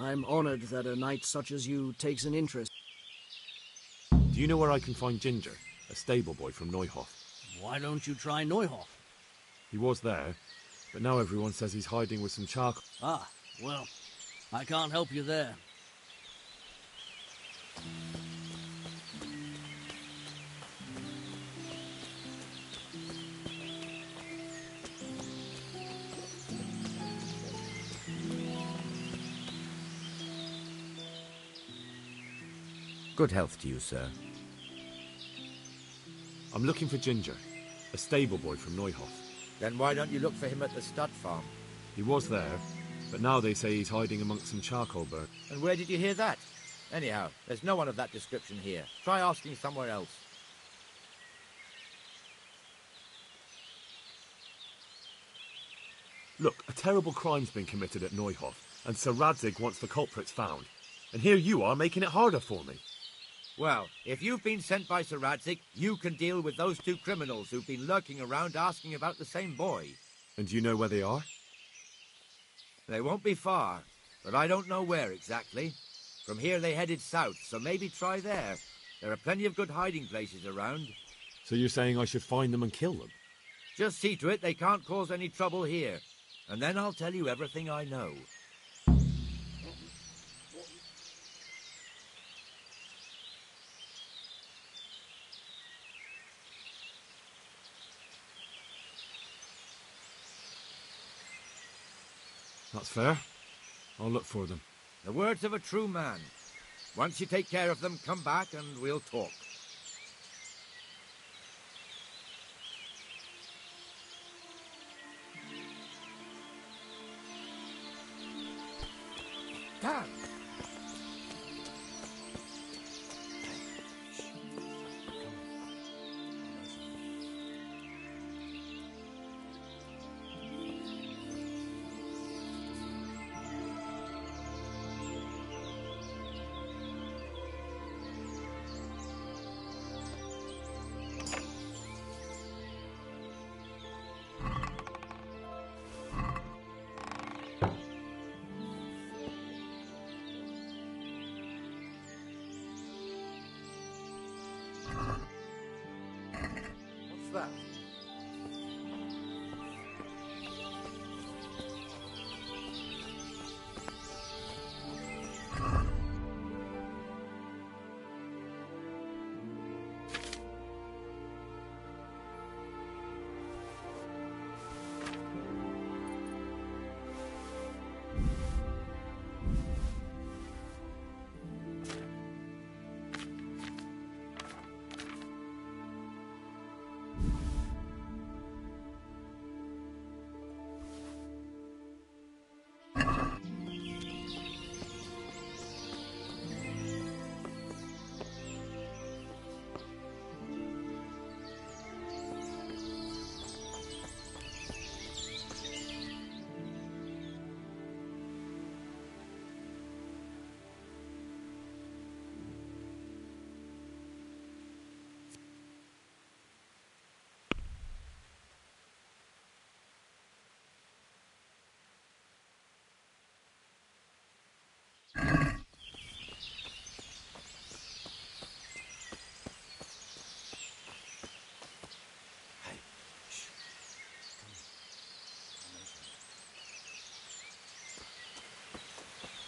I'm honored that a knight such as you takes an interest. Do you know where I can find Ginger, a stable boy from Neuhof? Why don't you try Neuhof? He was there, but now everyone says he's hiding with some charcoal. Ah, well, I can't help you there. Good health to you, sir. I'm looking for Ginger, a stable boy from Neuhof. Then why don't you look for him at the stud farm? He was there, but now they say he's hiding amongst some charcoal burn. And where did you hear that? Anyhow, there's no one of that description here. Try asking somewhere else. Look, a terrible crime's been committed at Neuhof, and Sir Radzig wants the culprits found. And here you are making it harder for me. Well, if you've been sent by Sir Radzig, you can deal with those two criminals who've been lurking around asking about the same boy. And do you know where they are? They won't be far, but I don't know where exactly. From here they headed south, so maybe try there. There are plenty of good hiding places around. So you're saying I should find them and kill them? Just see to it they can't cause any trouble here. And then I'll tell you everything I know. That's fair. I'll look for them. The words of a true man. Once you take care of them, come back and we'll talk. Damn! That?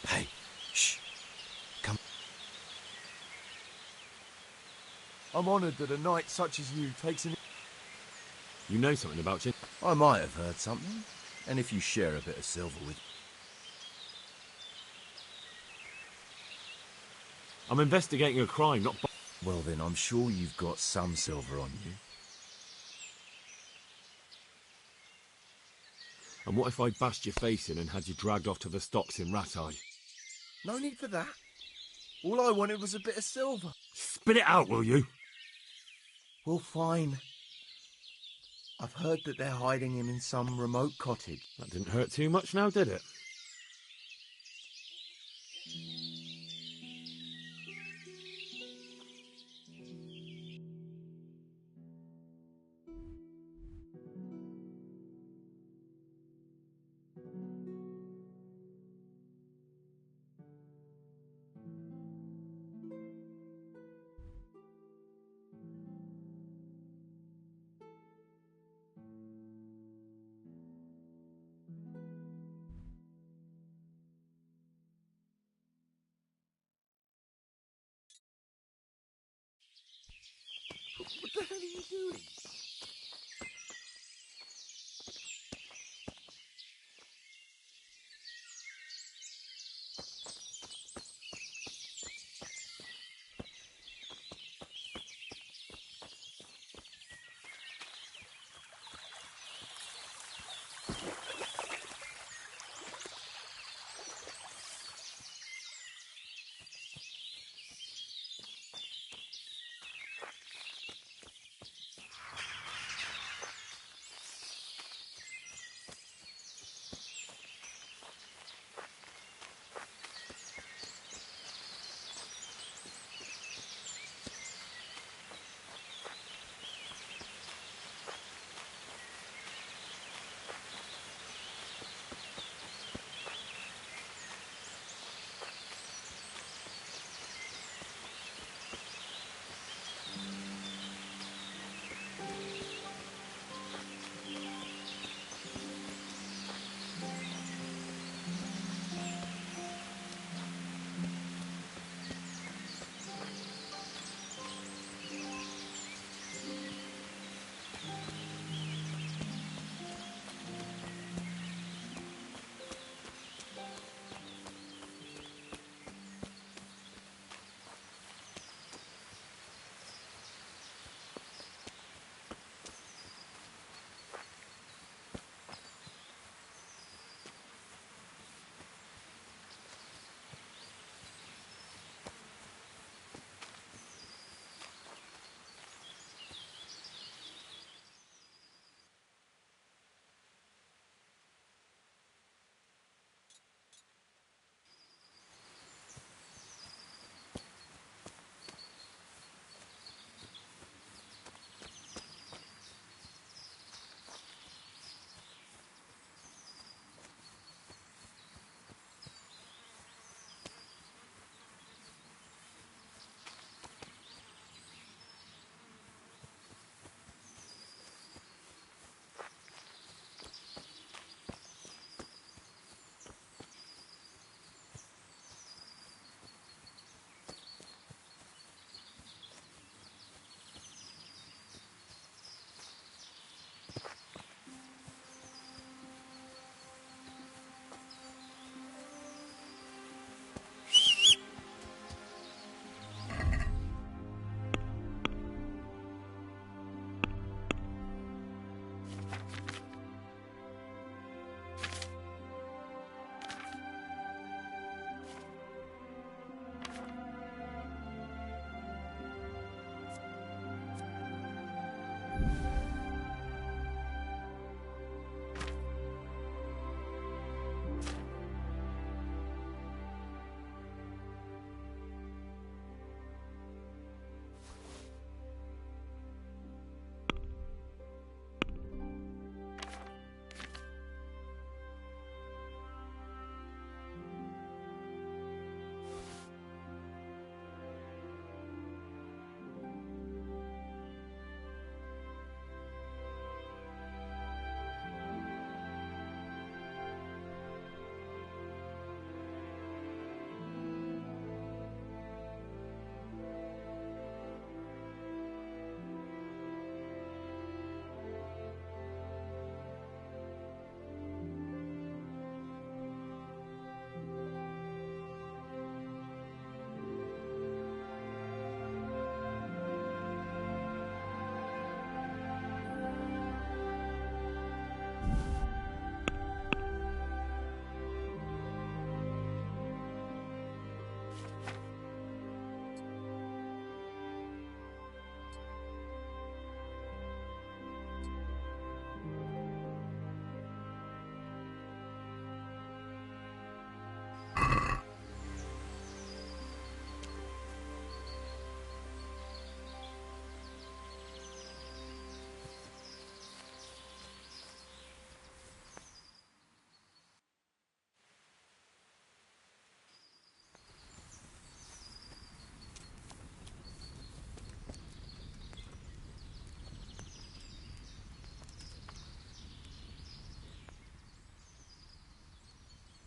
Hey, shh. Come. I'm honoured that a knight such as you takes an... You know something about Ginger? I might have heard something. And if you share a bit of silver with... I'm investigating a crime, not... Well then, I'm sure you've got some silver on you. And what if I bashed your face in and had you dragged off to the stocks in Rattay? No need for that. All I wanted was a bit of silver. Spit it out, will you? Well, fine. I've heard that they're hiding him in some remote cottage. That didn't hurt too much now, did it?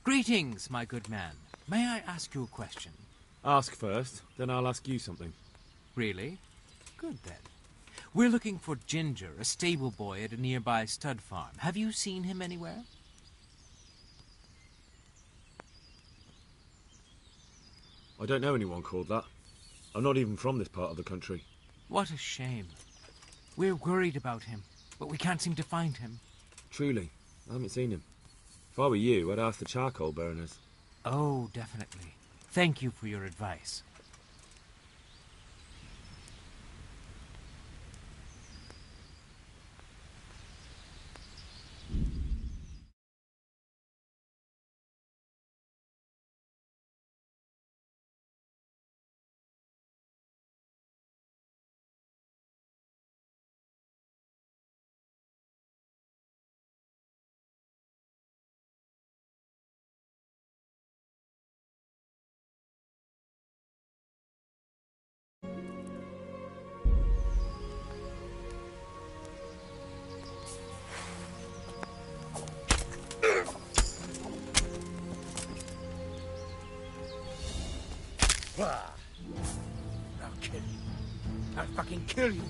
Greetings, my good man. May I ask you a question? Ask first, then I'll ask you something. Really? Good then. We're looking for Ginger, a stable boy at a nearby stud farm. Have you seen him anywhere? I don't know anyone called that. I'm not even from this part of the country. What a shame. We're worried about him, but we can't seem to find him. Truly, I haven't seen him. If I were you, I'd ask the charcoal burners. Oh, definitely. Thank you for your advice. I'll kill you. I'll fucking kill you.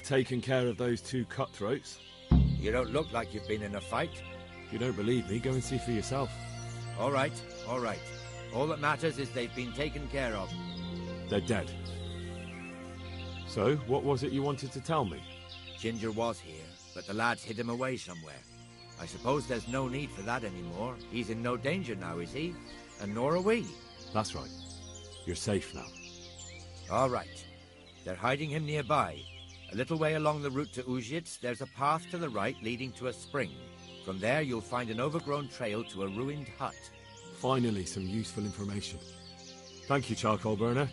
taken care of those two cutthroats. You don't look like you've been in a fight. If you don't believe me, go and see for yourself. All right, all right. All that matters is they've been taken care of. They're dead. So, what was it you wanted to tell me? Ginger was here, but the lads hid him away somewhere. I suppose there's no need for that anymore. He's in no danger now, is he? And nor are we. That's right. You're safe now. All right. They're hiding him nearby. A little way along the route to Uzhitz, there's a path to the right leading to a spring. From there, you'll find an overgrown trail to a ruined hut. Finally, some useful information. Thank you, charcoal burner.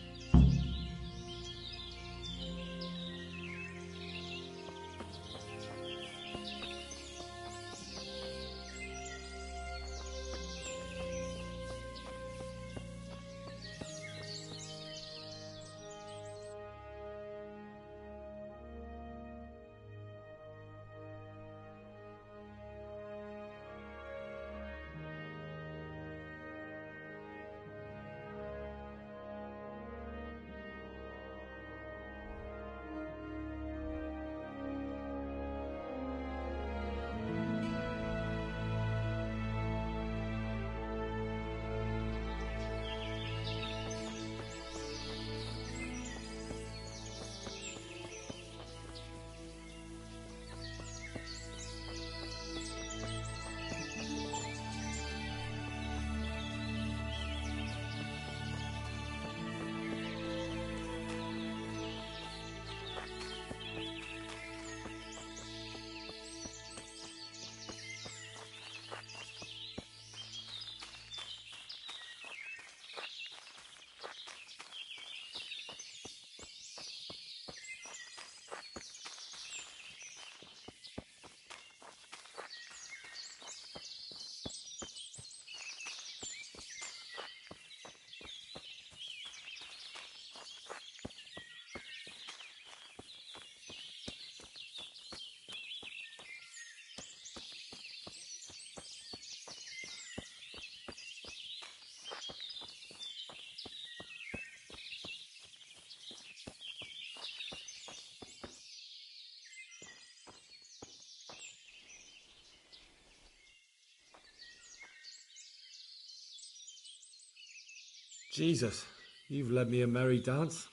Jesus, you've led me a merry dance.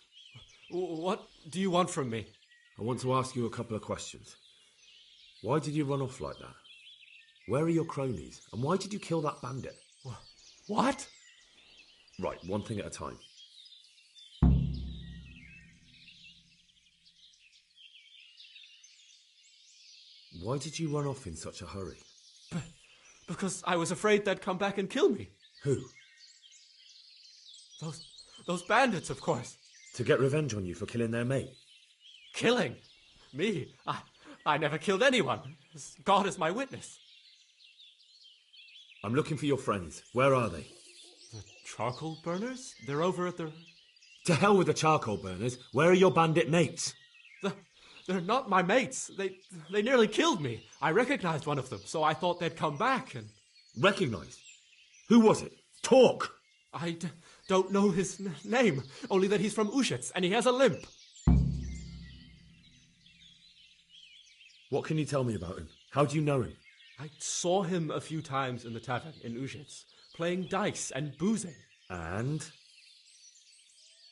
What do you want from me? I want to ask you a couple of questions. Why did you run off like that? Where are your cronies? And why did you kill that bandit? What? Right, one thing at a time. Why did you run off in such a hurry? Because I was afraid they'd come back and kill me. Who? Those bandits, of course. To get revenge on you for killing their mate? Killing? Me? I never killed anyone. God is my witness. I'm looking for your friends. Where are they? The charcoal burners? They're over at the... To hell with the charcoal burners. Where are your bandit mates? They're not my mates. They nearly killed me. I recognized one of them, so I thought they'd come back and... Recognized? Who was it? Talk! I don't know his name, only that he's from Uzhitz, and he has a limp. What can you tell me about him? How do you know him? I saw him a few times in the tavern in Uzhitz, playing dice and boozing. And?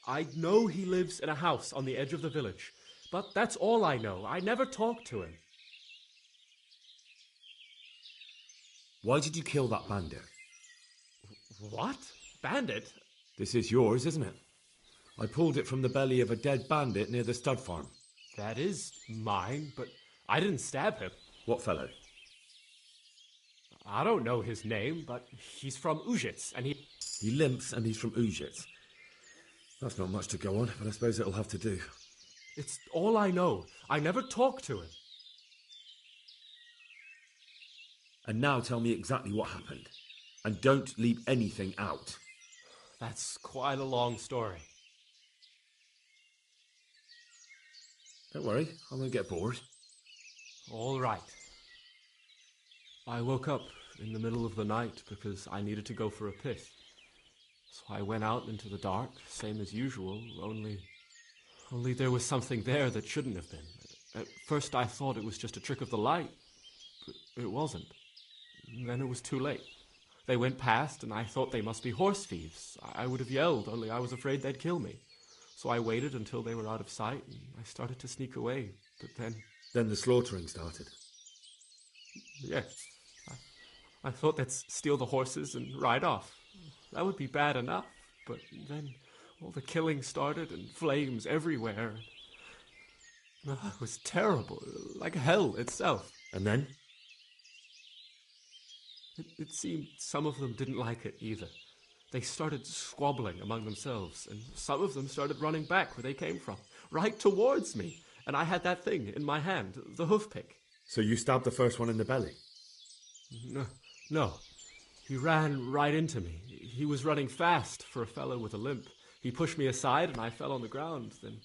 I know he lives in a house on the edge of the village, but that's all I know. I never talked to him. Why did you kill that bandit? What? Bandit? This is yours, isn't it? I pulled it from the belly of a dead bandit near the stud farm. That is mine, but I didn't stab him. What fellow? I don't know his name, but he's from Uzhitz, and he... He limps and he's from Uzhitz. That's not much to go on, but I suppose it'll have to do. It's all I know. I never talked to him. And now tell me exactly what happened. And don't leave anything out. That's quite a long story. Don't worry, I won't get bored. All right. I woke up in the middle of the night because I needed to go for a piss. So I went out into the dark, same as usual, only there was something there that shouldn't have been. At first I thought it was just a trick of the light, but it wasn't. Then it was too late. They went past, and I thought they must be horse thieves. I would have yelled, only I was afraid they'd kill me. So I waited until they were out of sight, and I started to sneak away. But then... Then the slaughtering started. Yes. I thought they'd steal the horses and ride off. That would be bad enough. But then all the killing started, and flames everywhere. It was terrible, like hell itself. And then? It seemed some of them didn't like it either. They started squabbling among themselves, and some of them started running back where they came from, right towards me. And I had that thing in my hand, the hoof pick. So you stabbed the first one in the belly? No. He ran right into me. He was running fast for a fellow with a limp. He pushed me aside, and I fell on the ground. Then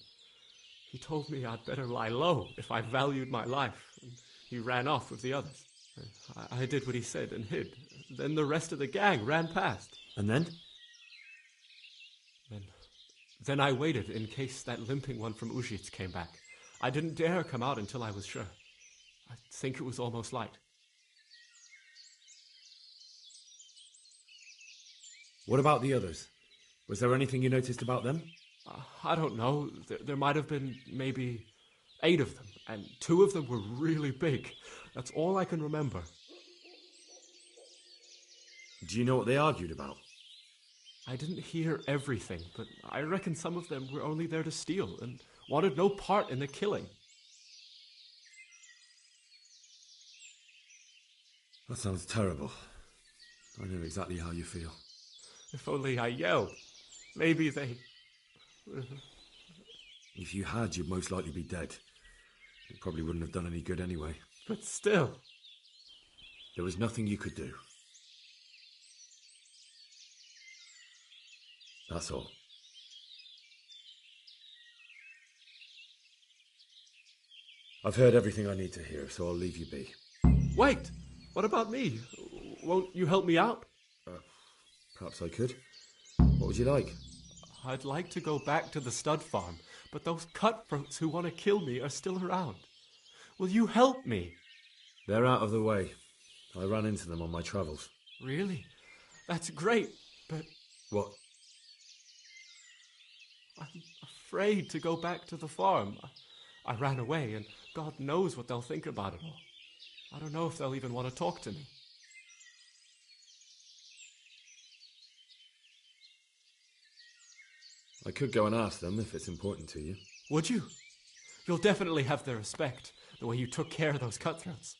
he told me I'd better lie low if I valued my life. And he ran off with the others. I did what he said and hid. Then the rest of the gang ran past. And then? Then I waited in case that limping one from Ujits came back. I didn't dare come out until I was sure. I think it was almost light. What about the others? Was there anything you noticed about them? I don't know. There might have been maybe 8 of them, and 2 of them were really big. That's all I can remember. Do you know what they argued about? I didn't hear everything, but I reckon some of them were only there to steal and wanted no part in the killing. That sounds terrible. I know exactly how you feel. If only I yelled. Maybe they... If you had, you'd most likely be dead. It probably wouldn't have done any good anyway. But still... There was nothing you could do. That's all. I've heard everything I need to hear, so I'll leave you be. Wait! What about me? Won't you help me out? Perhaps I could. What would you like? I'd like to go back to the stud farm, but those cutthroats who want to kill me are still around. Will you help me? They're out of the way. I ran into them on my travels. Really? That's great, but... What? I'm afraid to go back to the farm. I ran away, and God knows what they'll think about it all. I don't know if they'll even want to talk to me. I could go and ask them if it's important to you. Would you? You'll definitely have their respect, the way you took care of those cutthroats.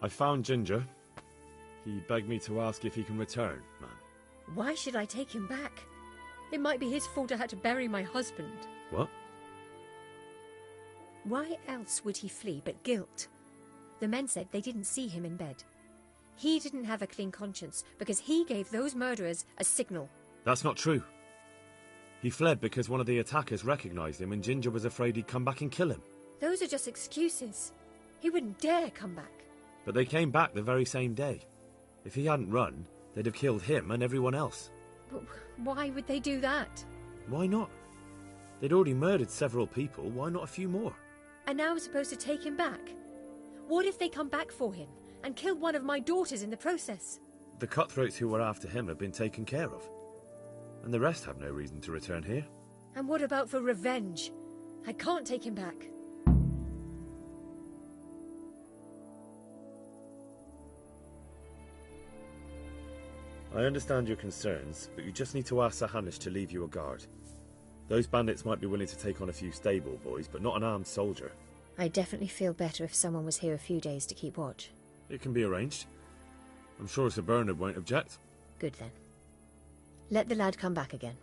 I found Ginger. He begged me to ask if he can return, man. Why should I take him back? It might be his fault I had to bury my husband. What? Why else would he flee but guilt? The men said they didn't see him in bed. He didn't have a clean conscience because he gave those murderers a signal. That's not true. He fled because one of the attackers recognized him and Ginger was afraid he'd come back and kill him. Those are just excuses. He wouldn't dare come back. But they came back the very same day. If he hadn't run, they'd have killed him and everyone else. But why would they do that? Why not? They'd already murdered several people, why not a few more? And now I'm supposed to take him back? What if they come back for him and kill one of my daughters in the process? The cutthroats who were after him have been taken care of. And the rest have no reason to return here. And what about for revenge? I can't take him back. I understand your concerns, but you just need to ask Sir Hanish to leave you a guard. Those bandits might be willing to take on a few stable boys, but not an armed soldier. I'd definitely feel better if someone was here a few days to keep watch. It can be arranged. I'm sure Sir Bernard won't object. Good then. Let the lad come back again.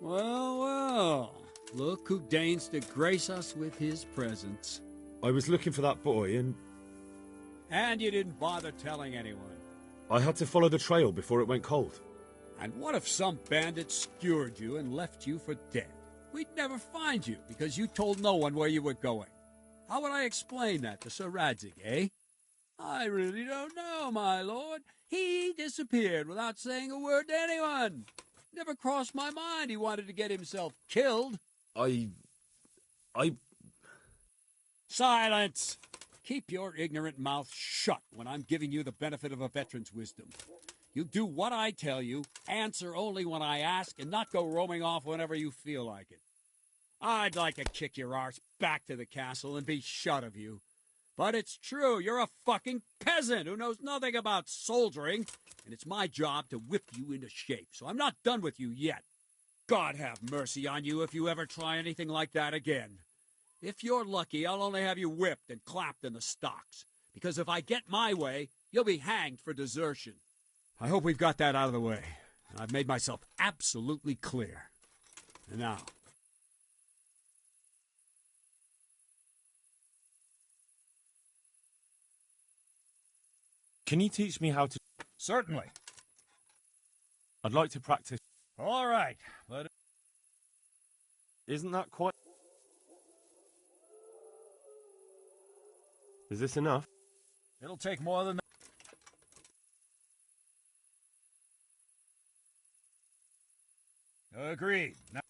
Well, well. Look who deigns to grace us with his presence. I was looking for that boy and And you didn't bother telling anyone. I had to follow the trail before it went cold. And what if some bandit skewered you and left you for dead? We'd never find you because you told no one where you were going. How would I explain that to Sir Radzig, eh? I really don't know, my lord. He disappeared without saying a word to anyone. Never crossed my mind he wanted to get himself killed. I... Silence! Keep your ignorant mouth shut when I'm giving you the benefit of a veteran's wisdom. You do what I tell you, answer only when I ask, and not go roaming off whenever you feel like it. I'd like to kick your arse back to the castle and be shut of you. But it's true, you're a fucking peasant who knows nothing about soldiering, and it's my job to whip you into shape, so I'm not done with you yet. God have mercy on you if you ever try anything like that again. If you're lucky, I'll only have you whipped and clapped in the stocks, because if I get my way, you'll be hanged for desertion. I hope we've got that out of the way. I've made myself absolutely clear. And now... Can you teach me how to... Certainly. I'd like to practice... All right, but... Isn't that quite... Is this enough? It'll take more than that. Agreed. Now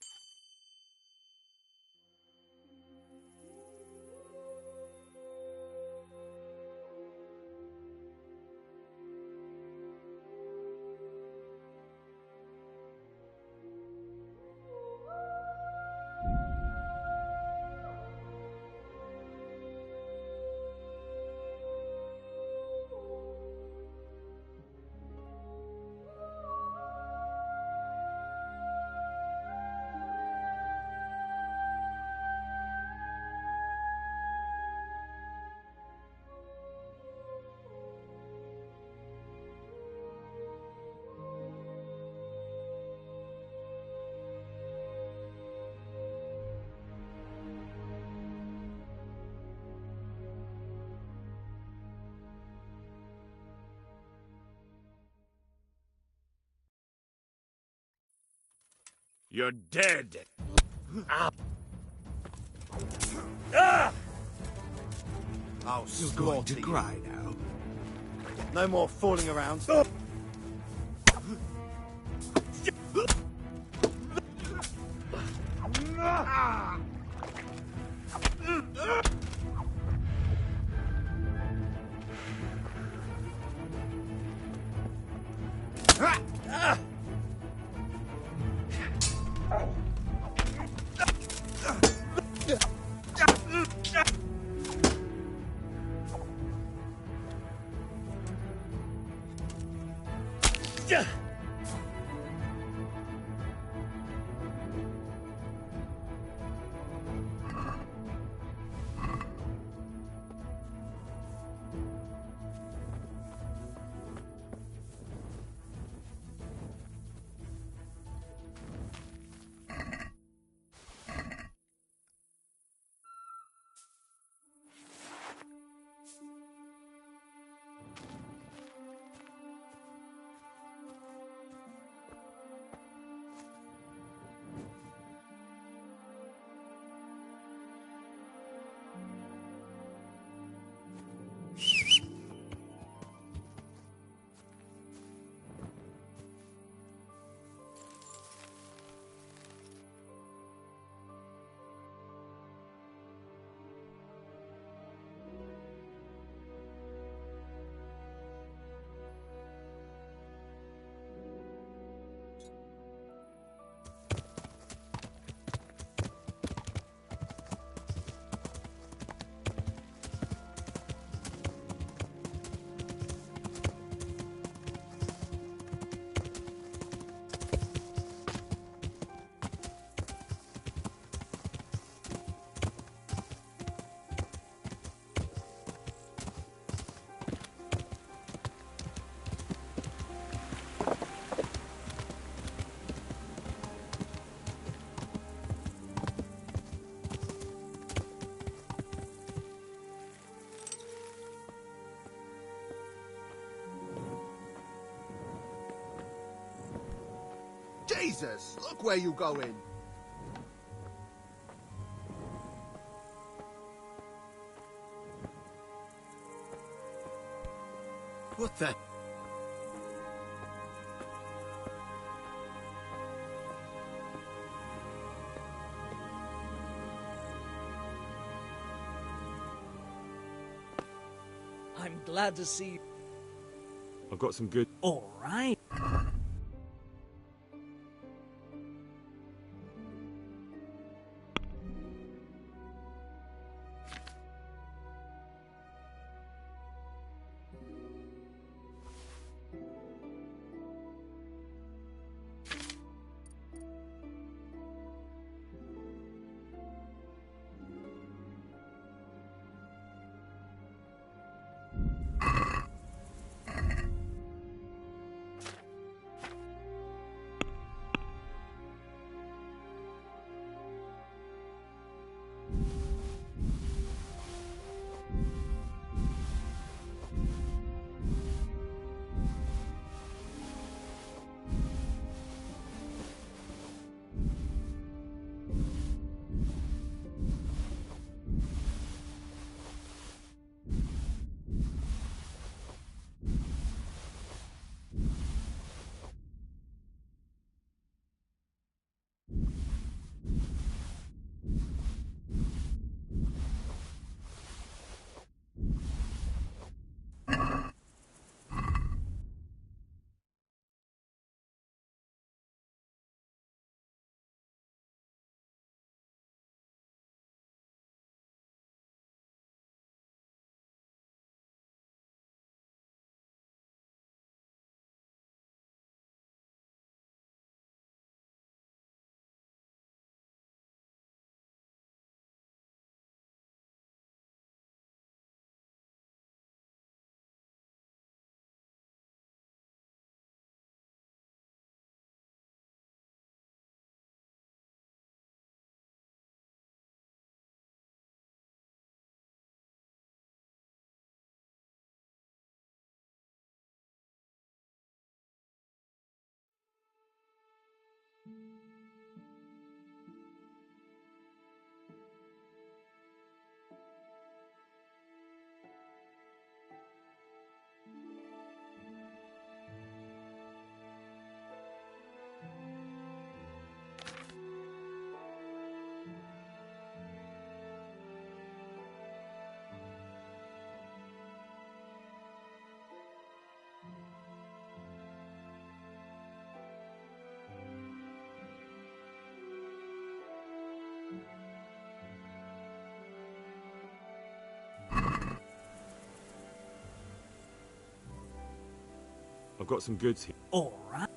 You're dead! I'll You're slaughter going to you. cry now. No more fooling around. Jesus, look where you going. What the? I'm glad to see you. I've got some good... All right. I've got some goods here. All right.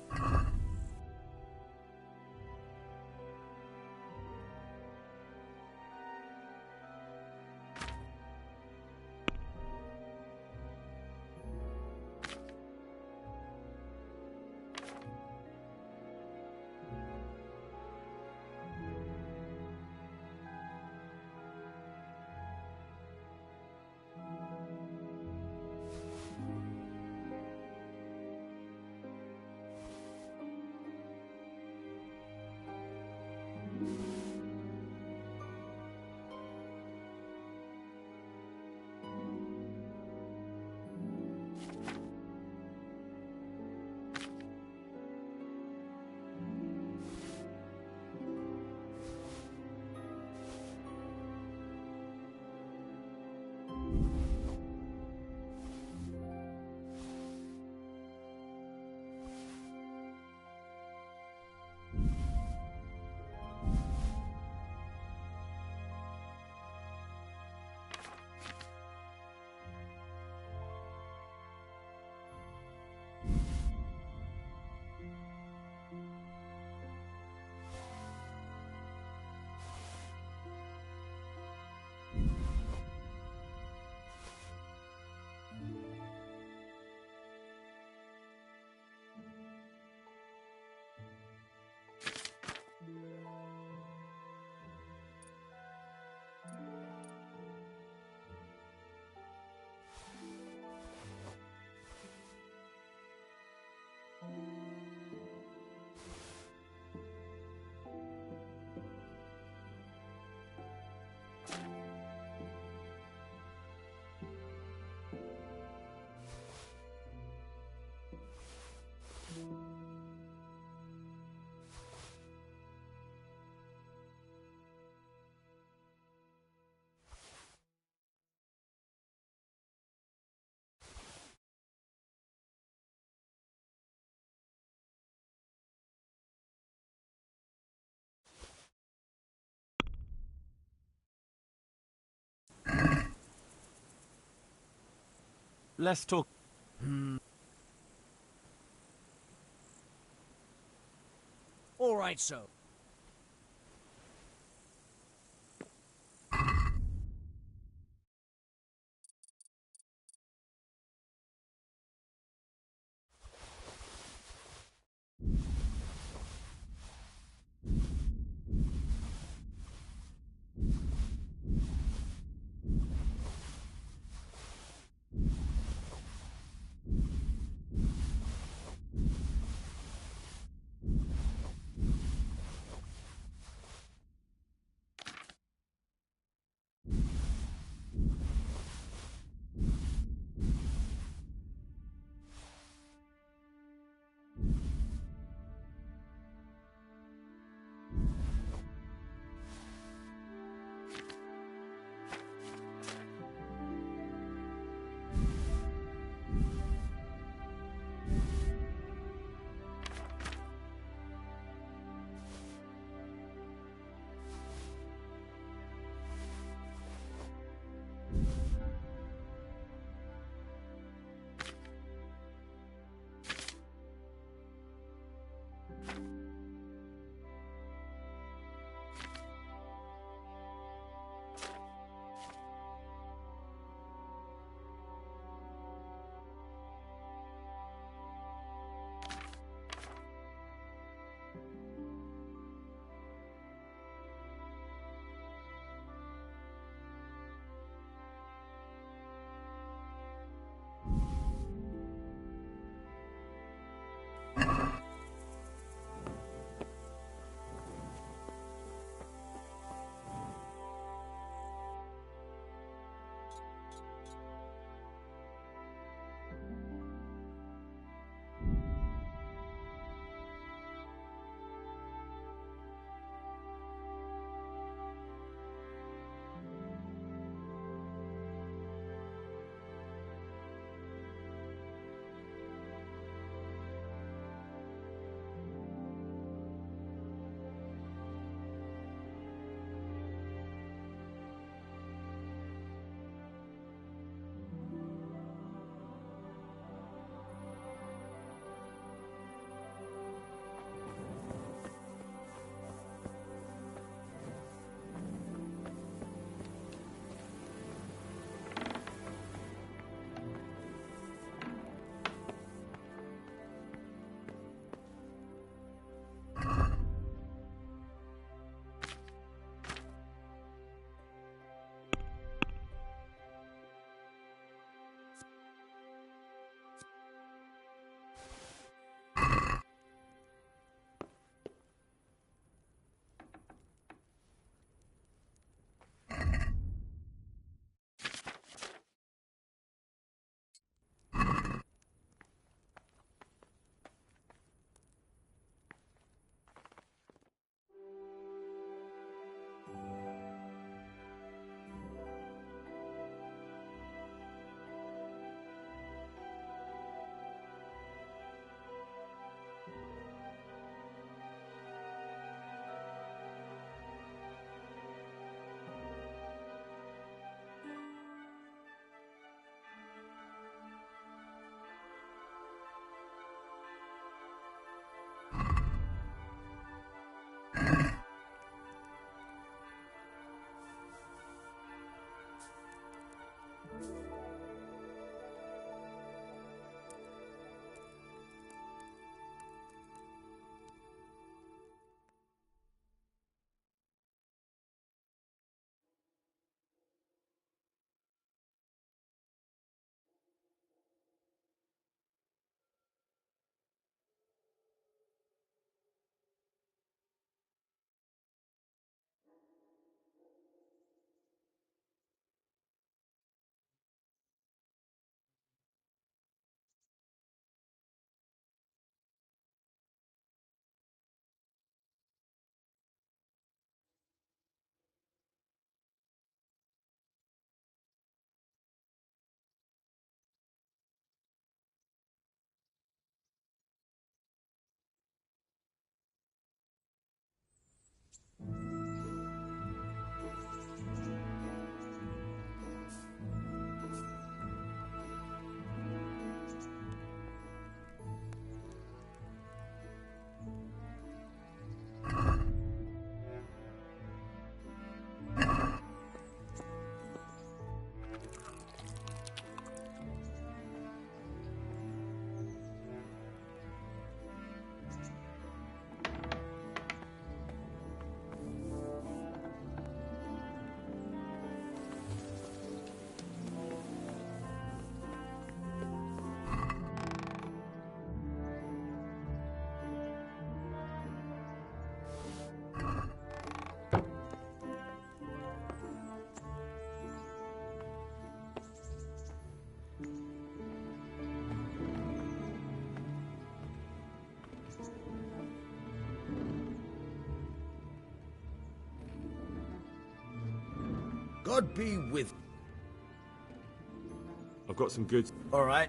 Let's talk. All right, so. God be with... I've got some goods. All right.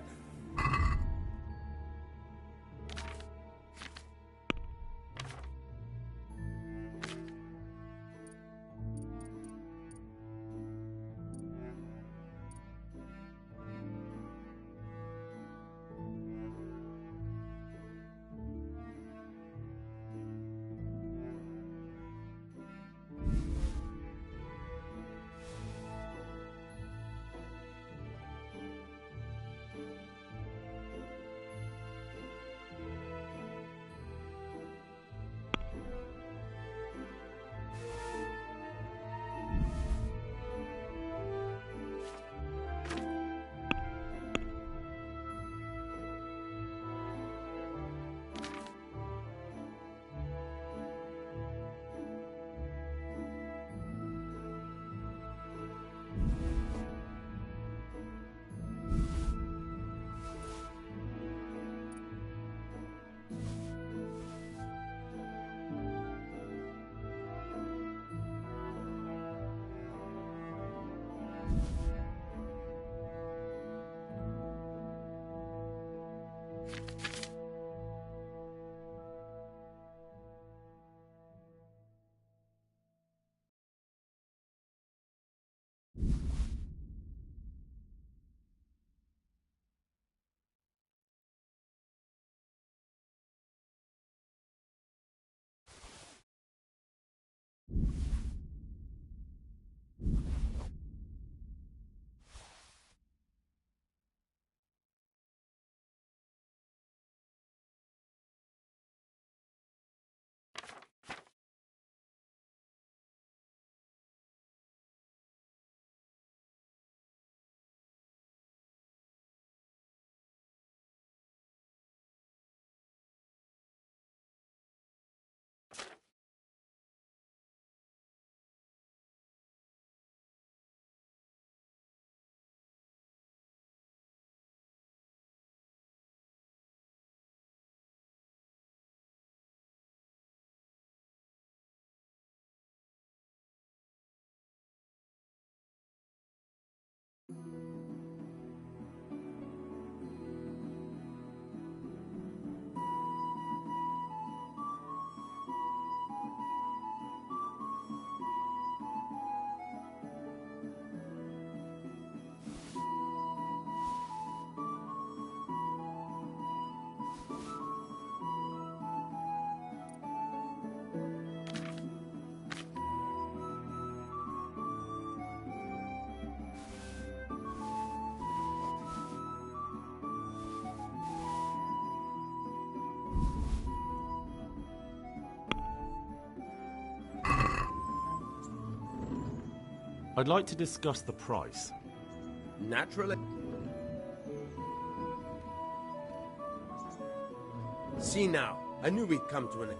I'd like to discuss the price. Naturally. See now, I knew we'd come to an end.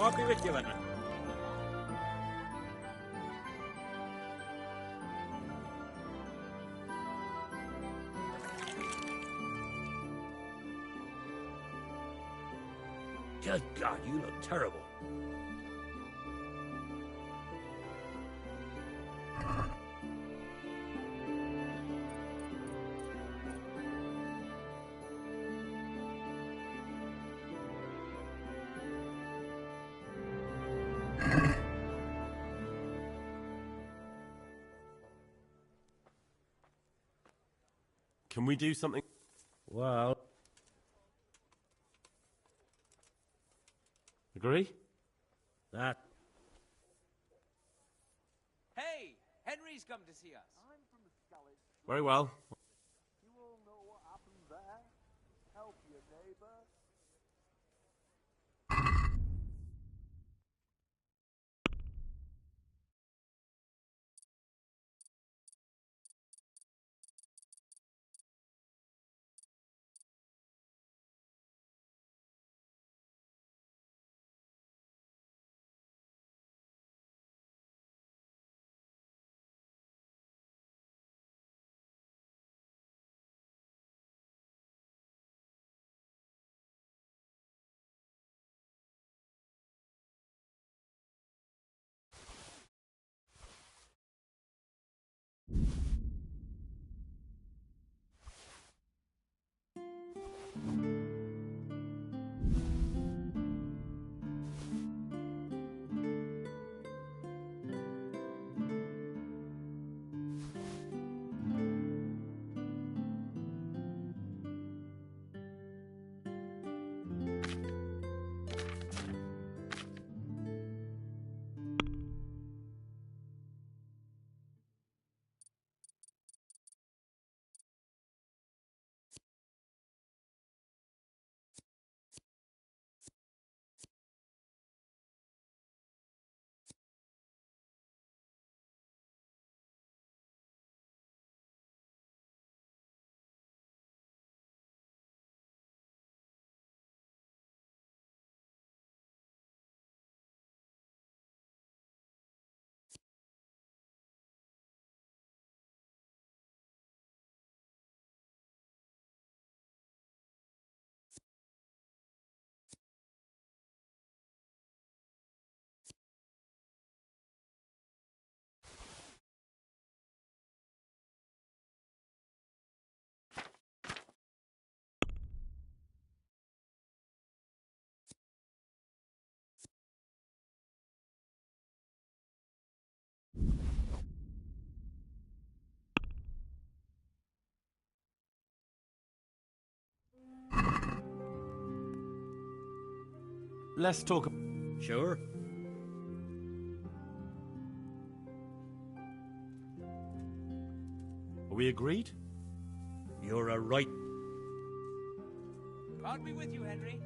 God be with you, Edmund. Good God, you look terrible. Can we do something? Well, Agree? That. Hey! Henry's come to see us. Very well. You all know what happened there? Help your neighbor. Let's talk. Sure. Are we agreed? You're a right. God be with you, Henry.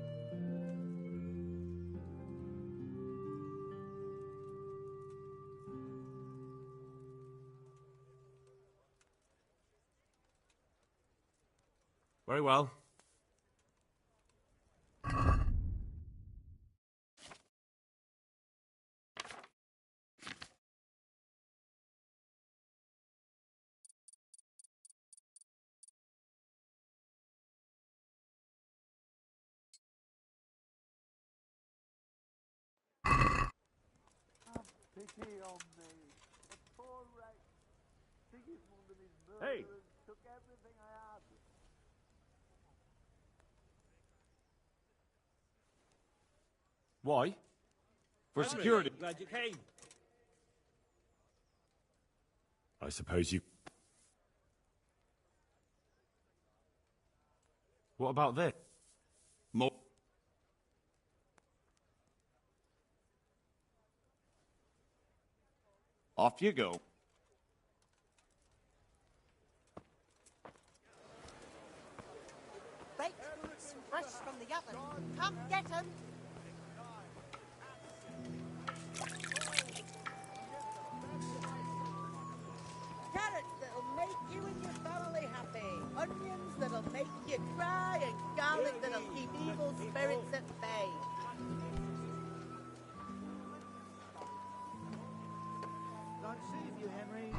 Very well. Pity on me. A poor wretch. Sigismund and his Hey! murderers took everything I had. Why? For security. Glad you came. I suppose you... What about this? More... Off you go. Baked, fresh from the oven. Come get 'em. Carrots that'll make you and your family happy. Onions that'll make you cry, and garlic that'll keep evil spirits at bay. God save you, Henry.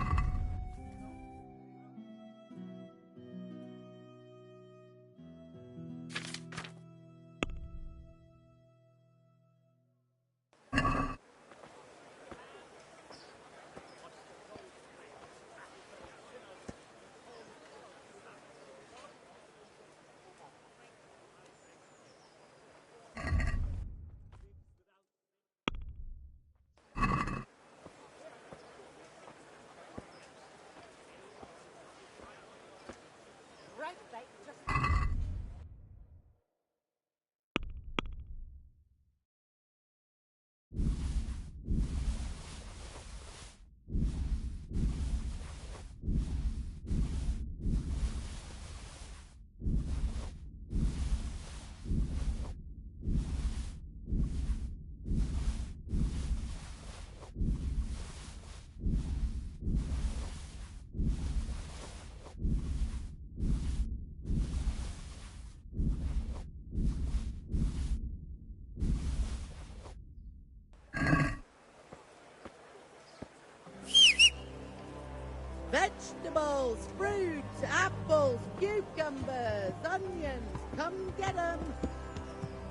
vegetables, fruits, apples, cucumbers, onions. Come get 'em.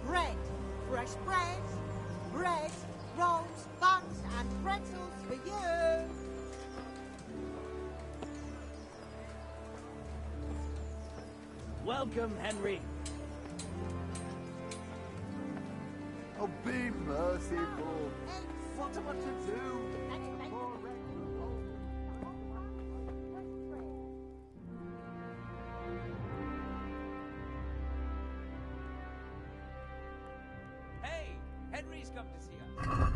Bread, fresh bread, bread, rolls, buns, and pretzels for you. Welcome, Henry. Oh, be merciful. What am I to do? Hey, Henry's come to see us.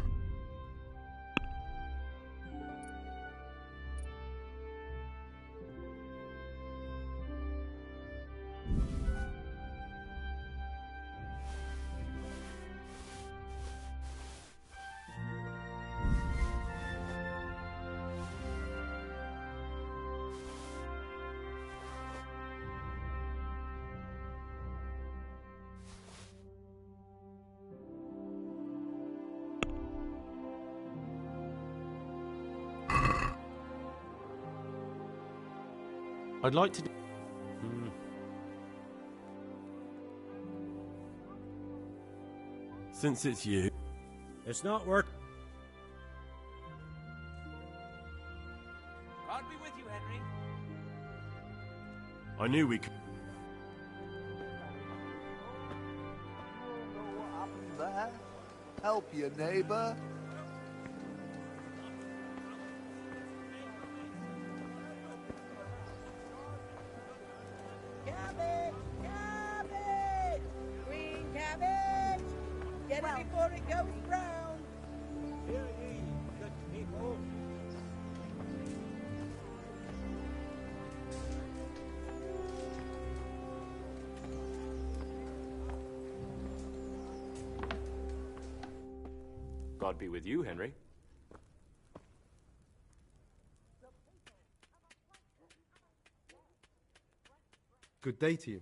I'd like to... Since it's you. It's not work. God be with you, Henry. I knew we could. Know what happened there? Help your neighbour. Cabbage! Cabbage! Green cabbage! Get it before it goes brown. Hear ye, good people. God be with you, Henry. Good day to you.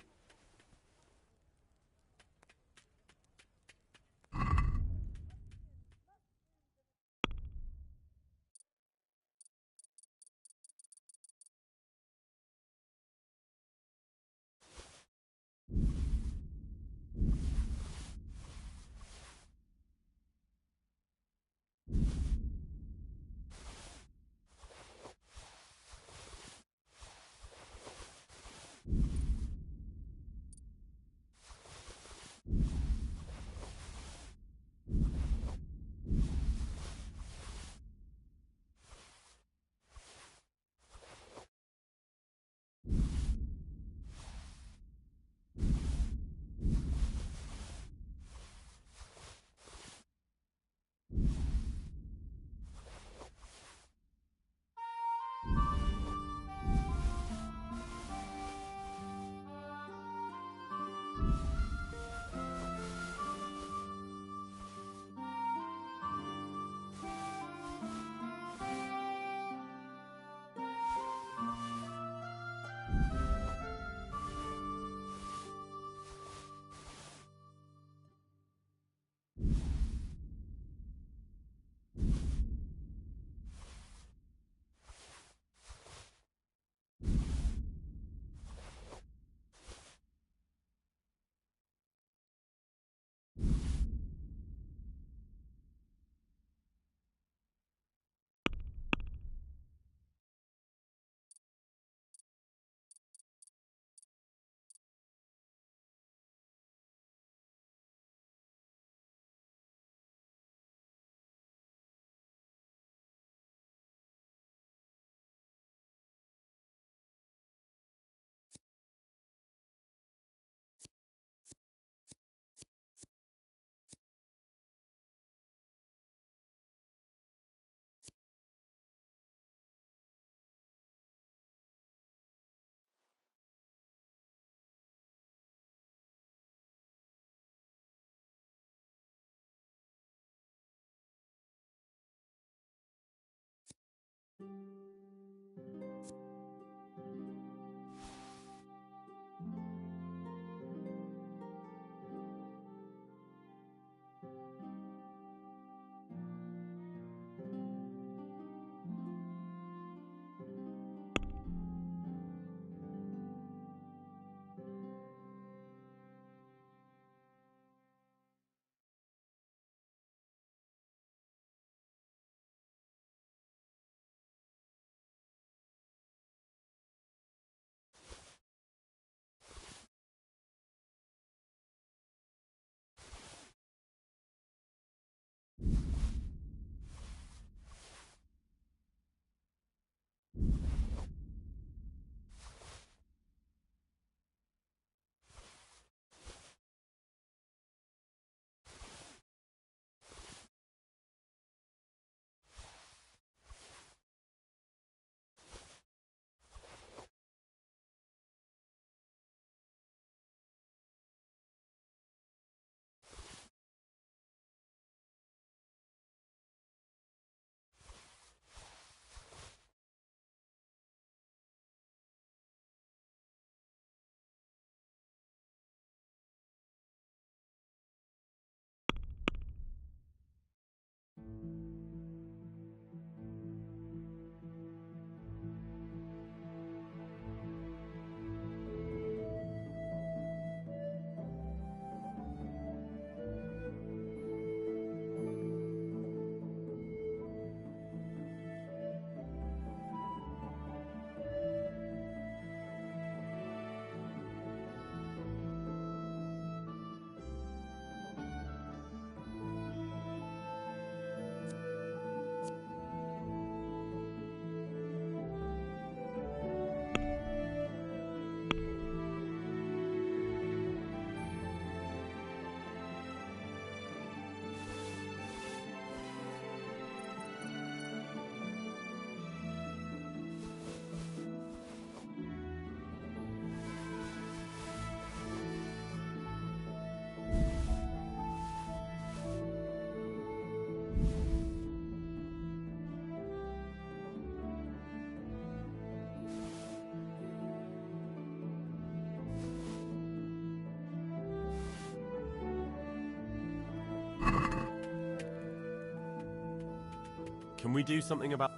Can we do something about...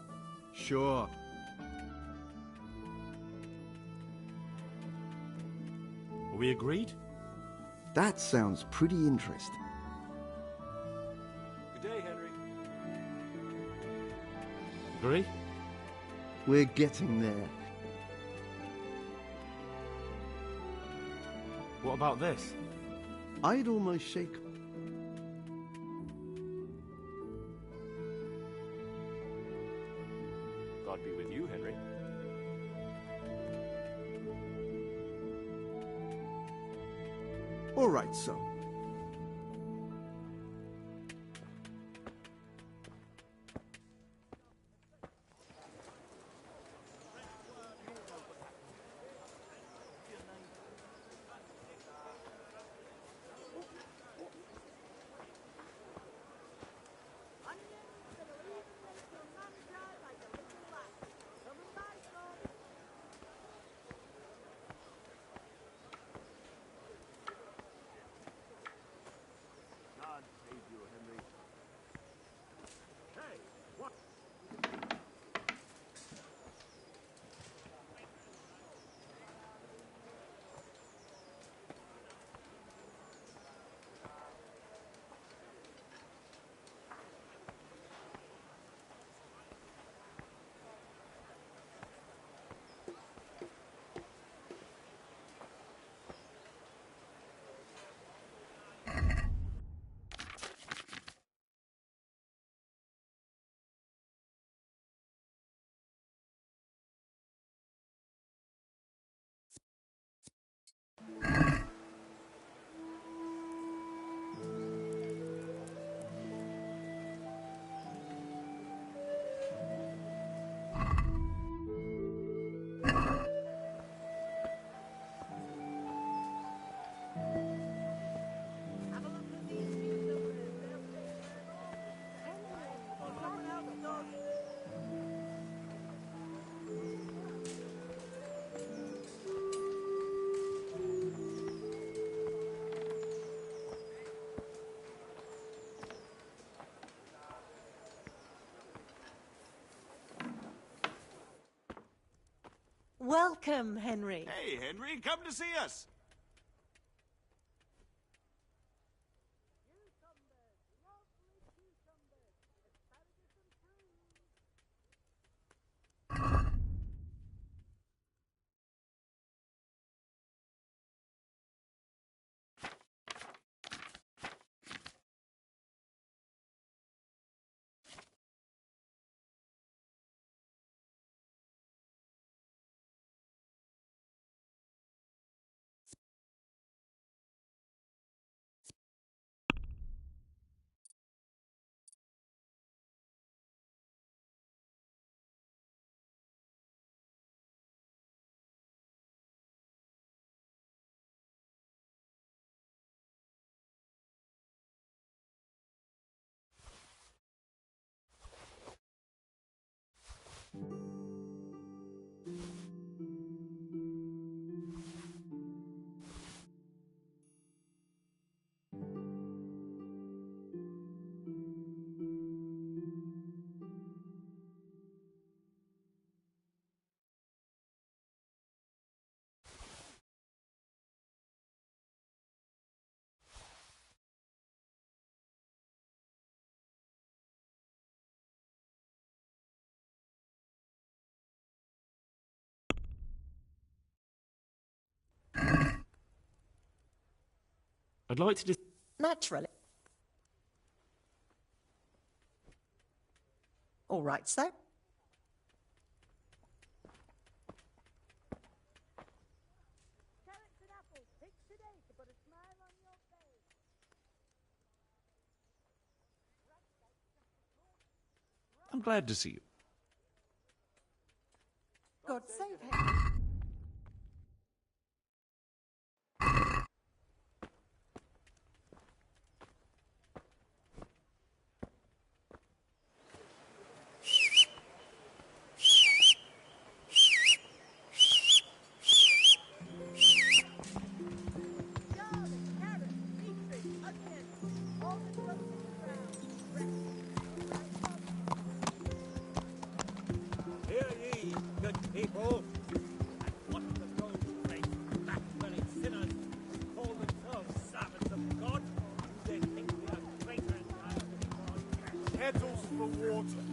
Sure. Are we agreed? That sounds pretty interesting. Good day, Henry. Agree? We're getting there. What about this? I'd almost shake... God be with you, Henry. All right, so. Welcome, Henry. Hey, Henry, come to see us. I'd like to Naturally. All right, so. I'm glad to see you. God save him. kettles for water,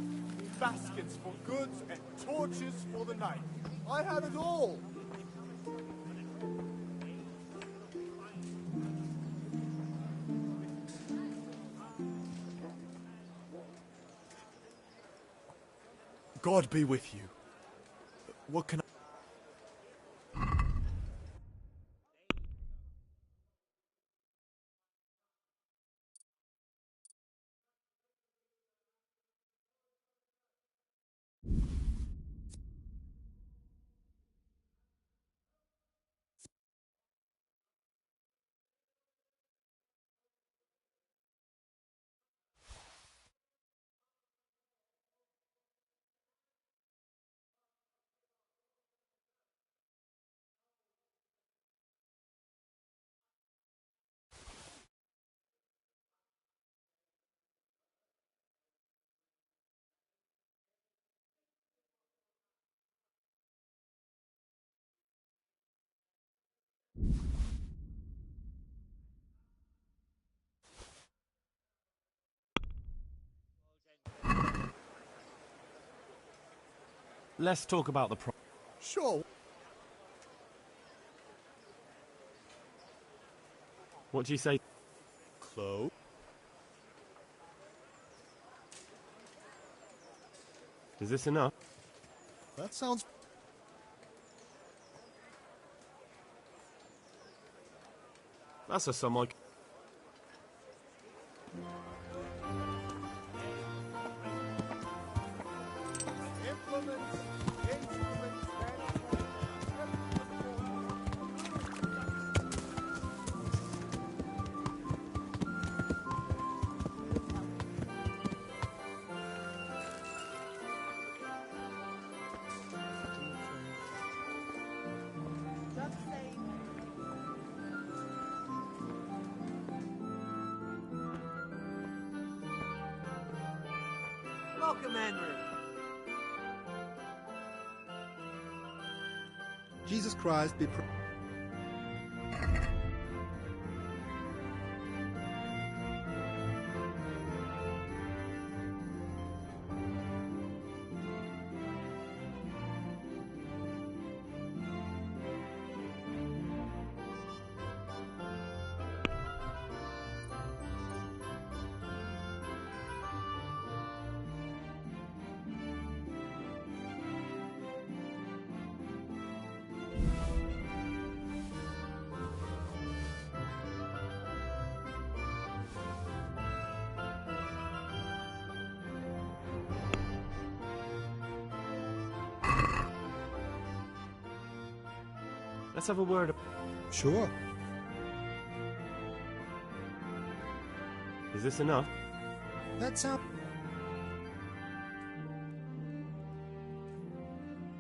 baskets for goods, and torches for the night. I have it all. God be with you. What can I... Let's talk about the Sure. What do you say? Clothes. Is this enough? That sounds... That's a sum I... Welcome, Henry. Jesus Christ be praised. Let's have a word. Sure. Is this enough? That sounds...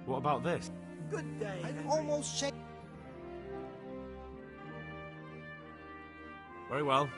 What about this? Good day. I'd almost shake... Very well.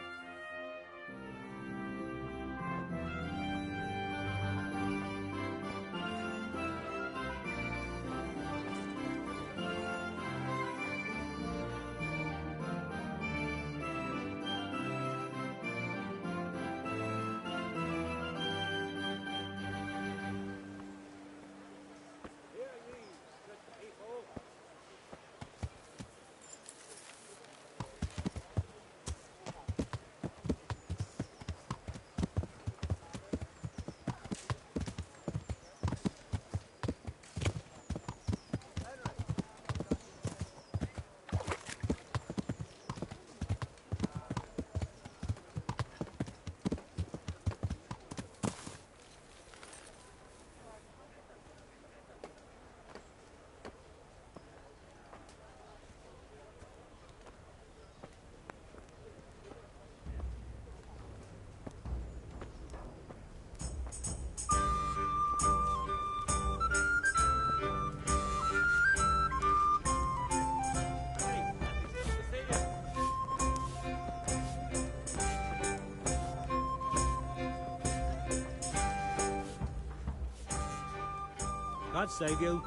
God save you.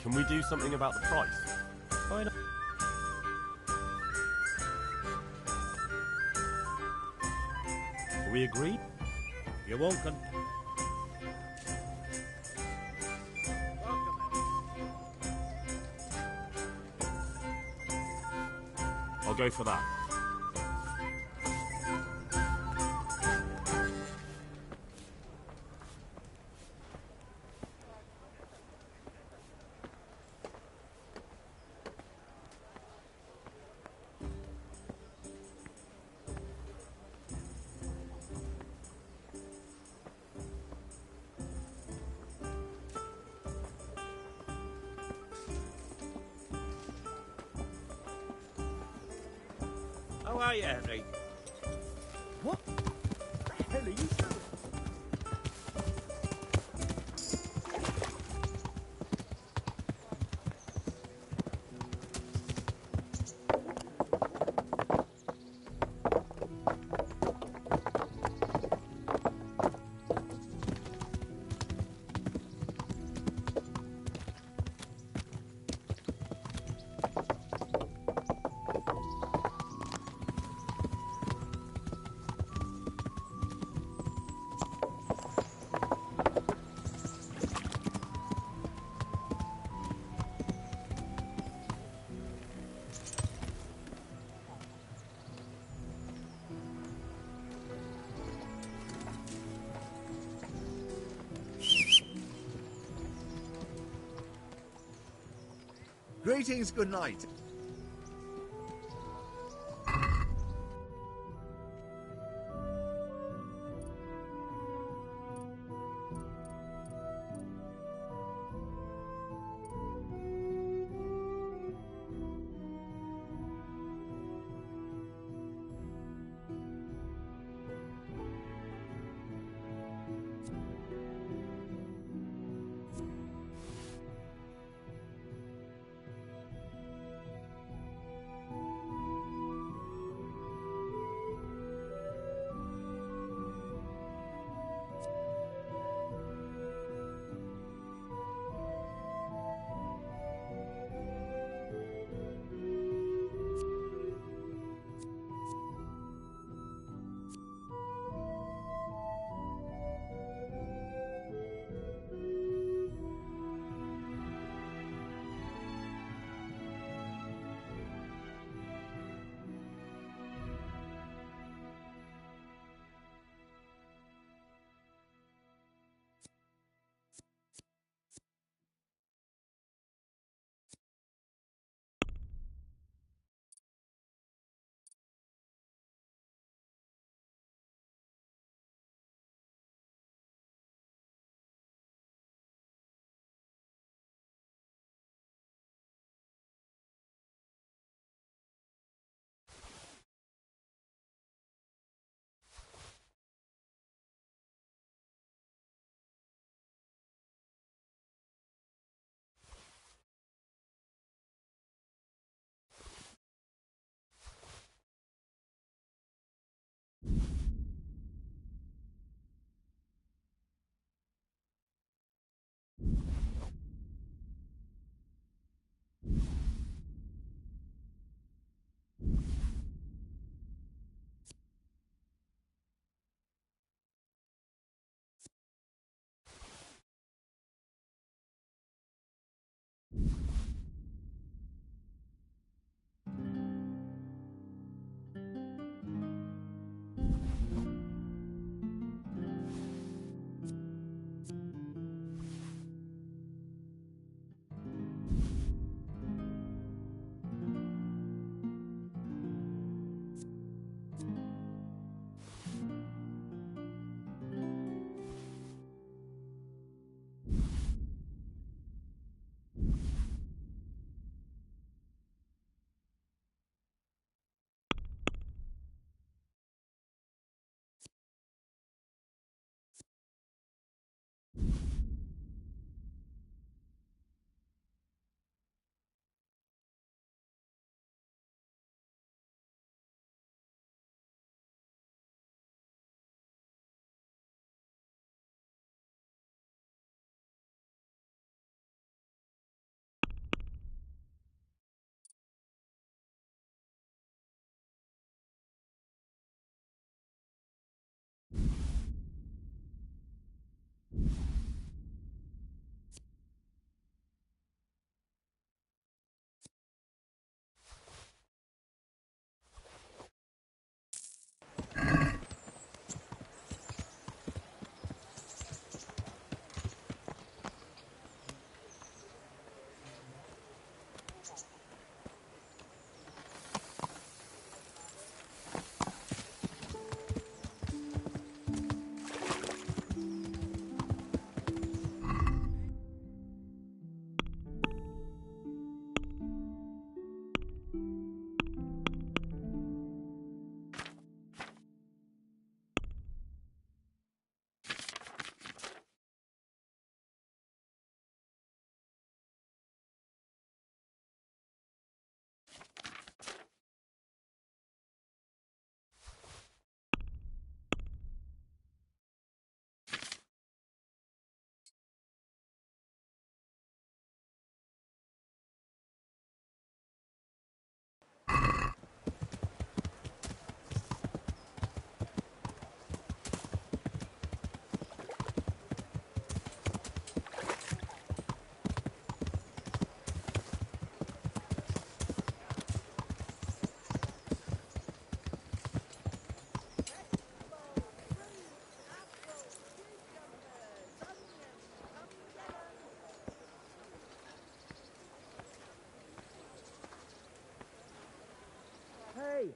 Can we do something about the price? Why not? Are we agreed? You won't con... I'll go for that. How are you, Henry? What the hell are you doing? Greetings, good night.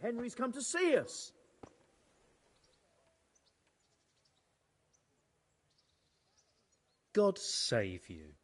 Hey, Henry's come to see us. God save you.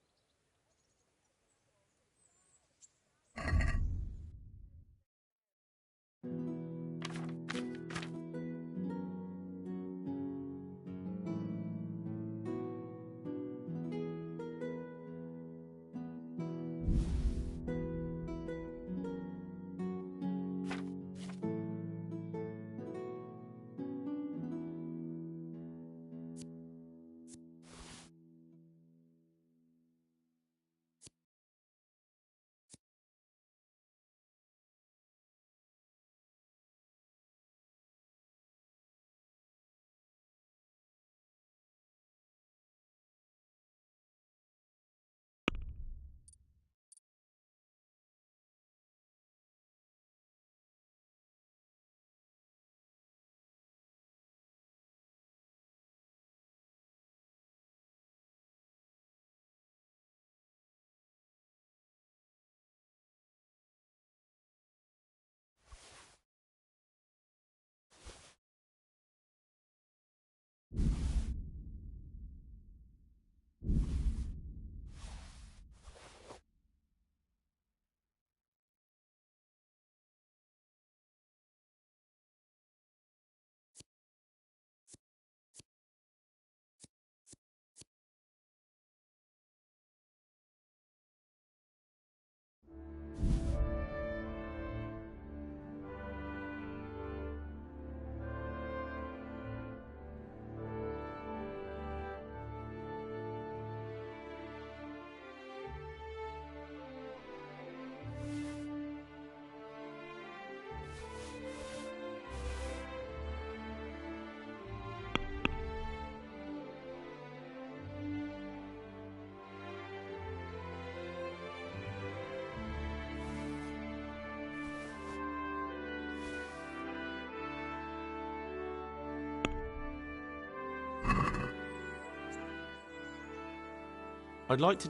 I'd like to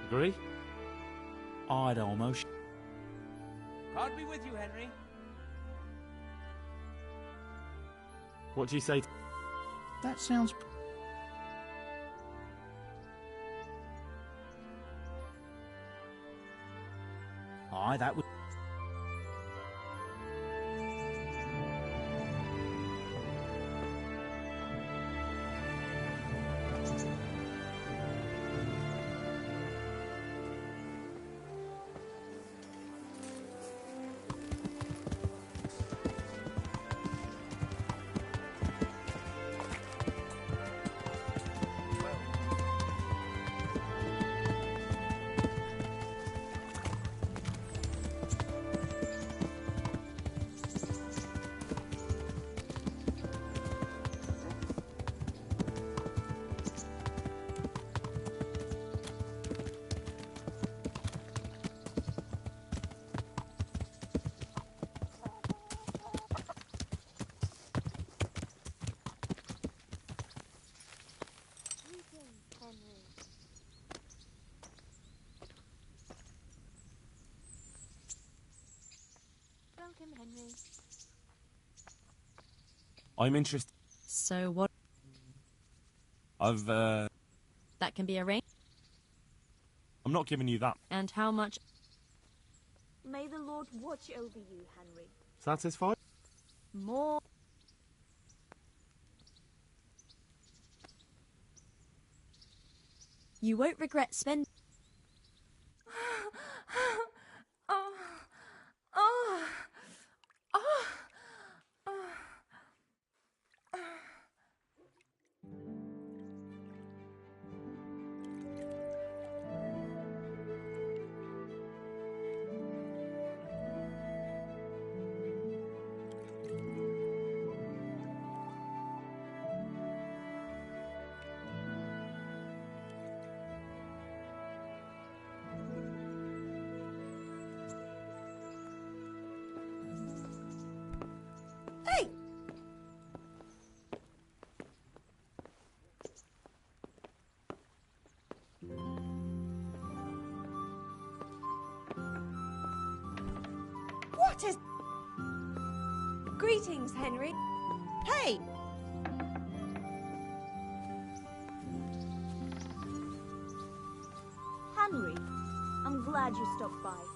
Agree? I'd almost... God be with you, Henry. What do you say? That sounds... Aye, that would... Welcome, Henry. I'm interested. So what? I've That can be arranged. I'm not giving you that. And how much? May the Lord watch over you, Henry. Satisfied? More. You won't regret spending. Oh. Oh. Oh. Hey! Henry, I'm glad you stopped by.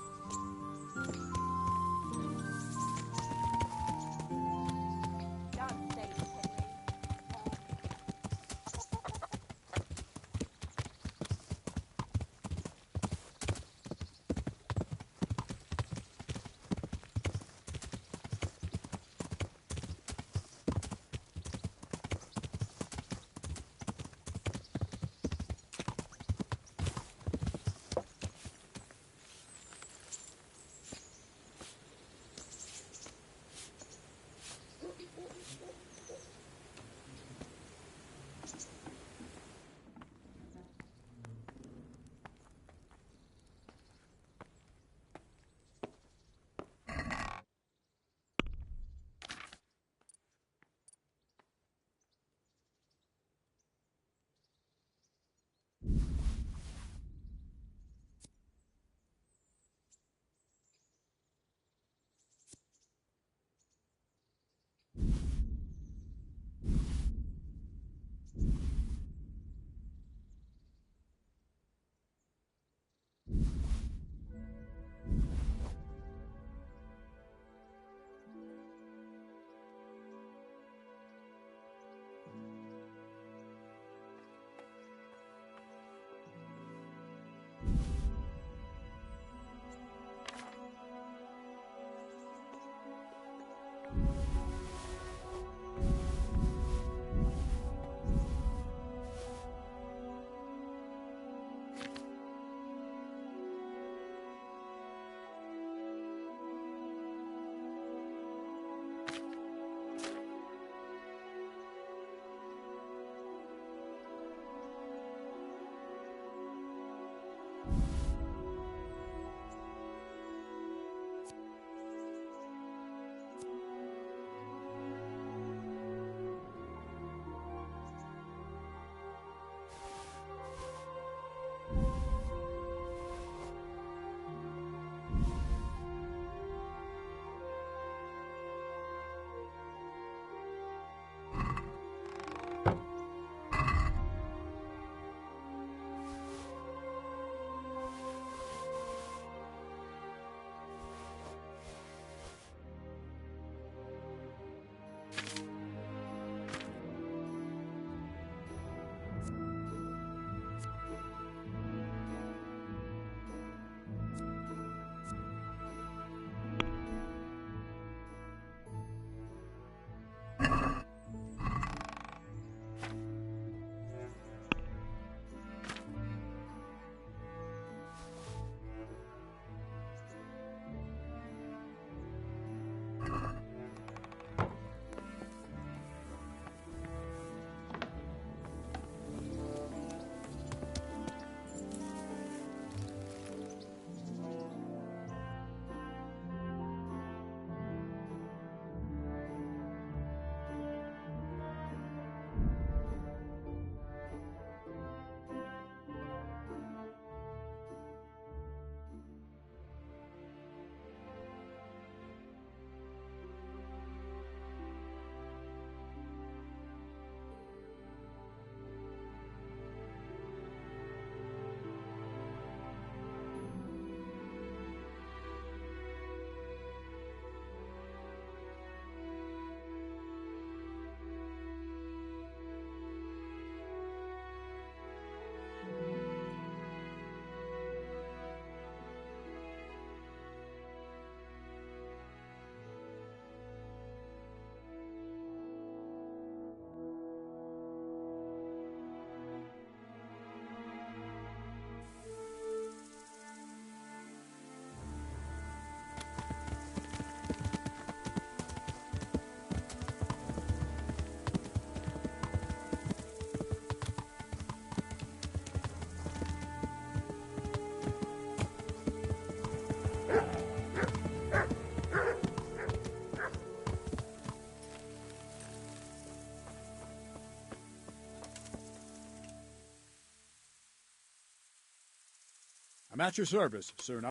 I'm at your service, sir. Now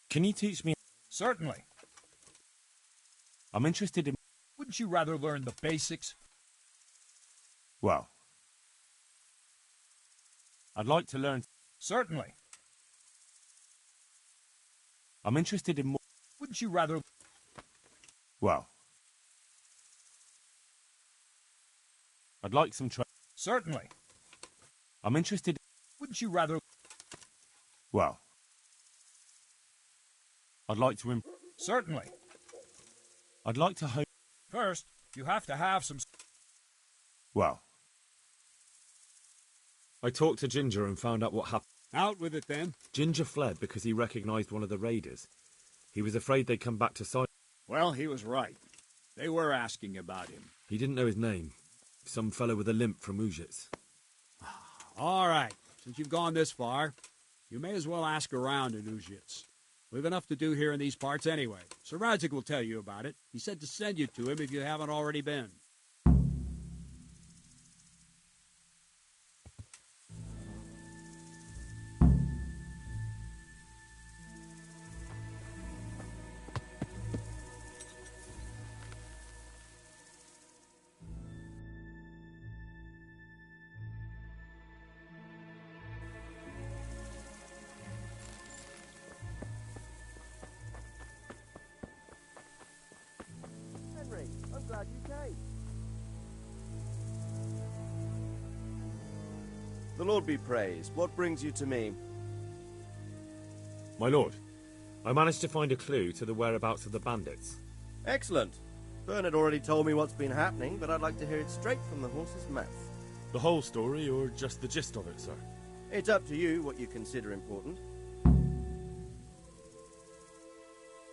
Can you teach me? Certainly. I'm interested in... Wouldn't you rather learn the basics? Well, I'd like to learn... Certainly. I'm interested in more... Wouldn't you rather... Well, I'd like some Certainly. I'm interested... Wouldn't you rather... Well, I'd like to... Certainly. I'd like to hope... First, you have to have some... Well, I talked to Ginger and found out what happened. Out with it, then. Ginger fled because he recognized one of the raiders. He was afraid they'd come back to sight. Well, he was right. They were asking about him. He didn't know his name. Some fellow with a limp from Ujits. All right. Since you've gone this far, you may as well ask around in Ujits. We've enough to do here in these parts anyway. Sir Radzik will tell you about it. He said to send you to him if you haven't already been. Henry, I'm glad you came. The Lord be praised. What brings you to me? My lord, I managed to find a clue to the whereabouts of the bandits. Excellent. Bernard already told me what's been happening, but I'd like to hear it straight from the horse's mouth. The whole story, or just the gist of it, sir? It's up to you what you consider important.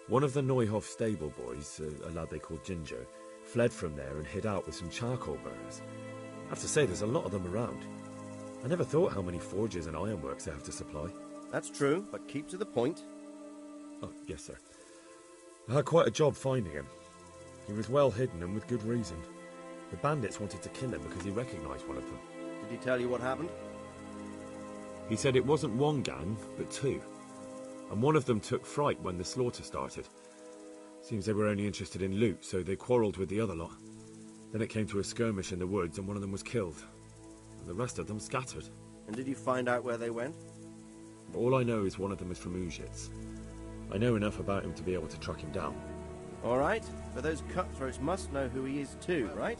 One of the Neuhoff stable boys, a lad they called Ginger, fled from there and hid out with some charcoal burners. I have to say, there's a lot of them around. I never thought how many forges and ironworks they have to supply. That's true, but keep to the point. Oh, yes, sir. I had quite a job finding him. He was well hidden and with good reason. The bandits wanted to kill him because he recognized one of them. Did he tell you what happened? He said it wasn't one gang, but two. And one of them took fright when the slaughter started. Seems they were only interested in loot, so they quarrelled with the other lot. Then it came to a skirmish in the woods and one of them was killed. And the rest of them scattered. And did you find out where they went? All I know is one of them is from Ujits. I know enough about him to be able to track him down. All right, but those cutthroats must know who he is too, right?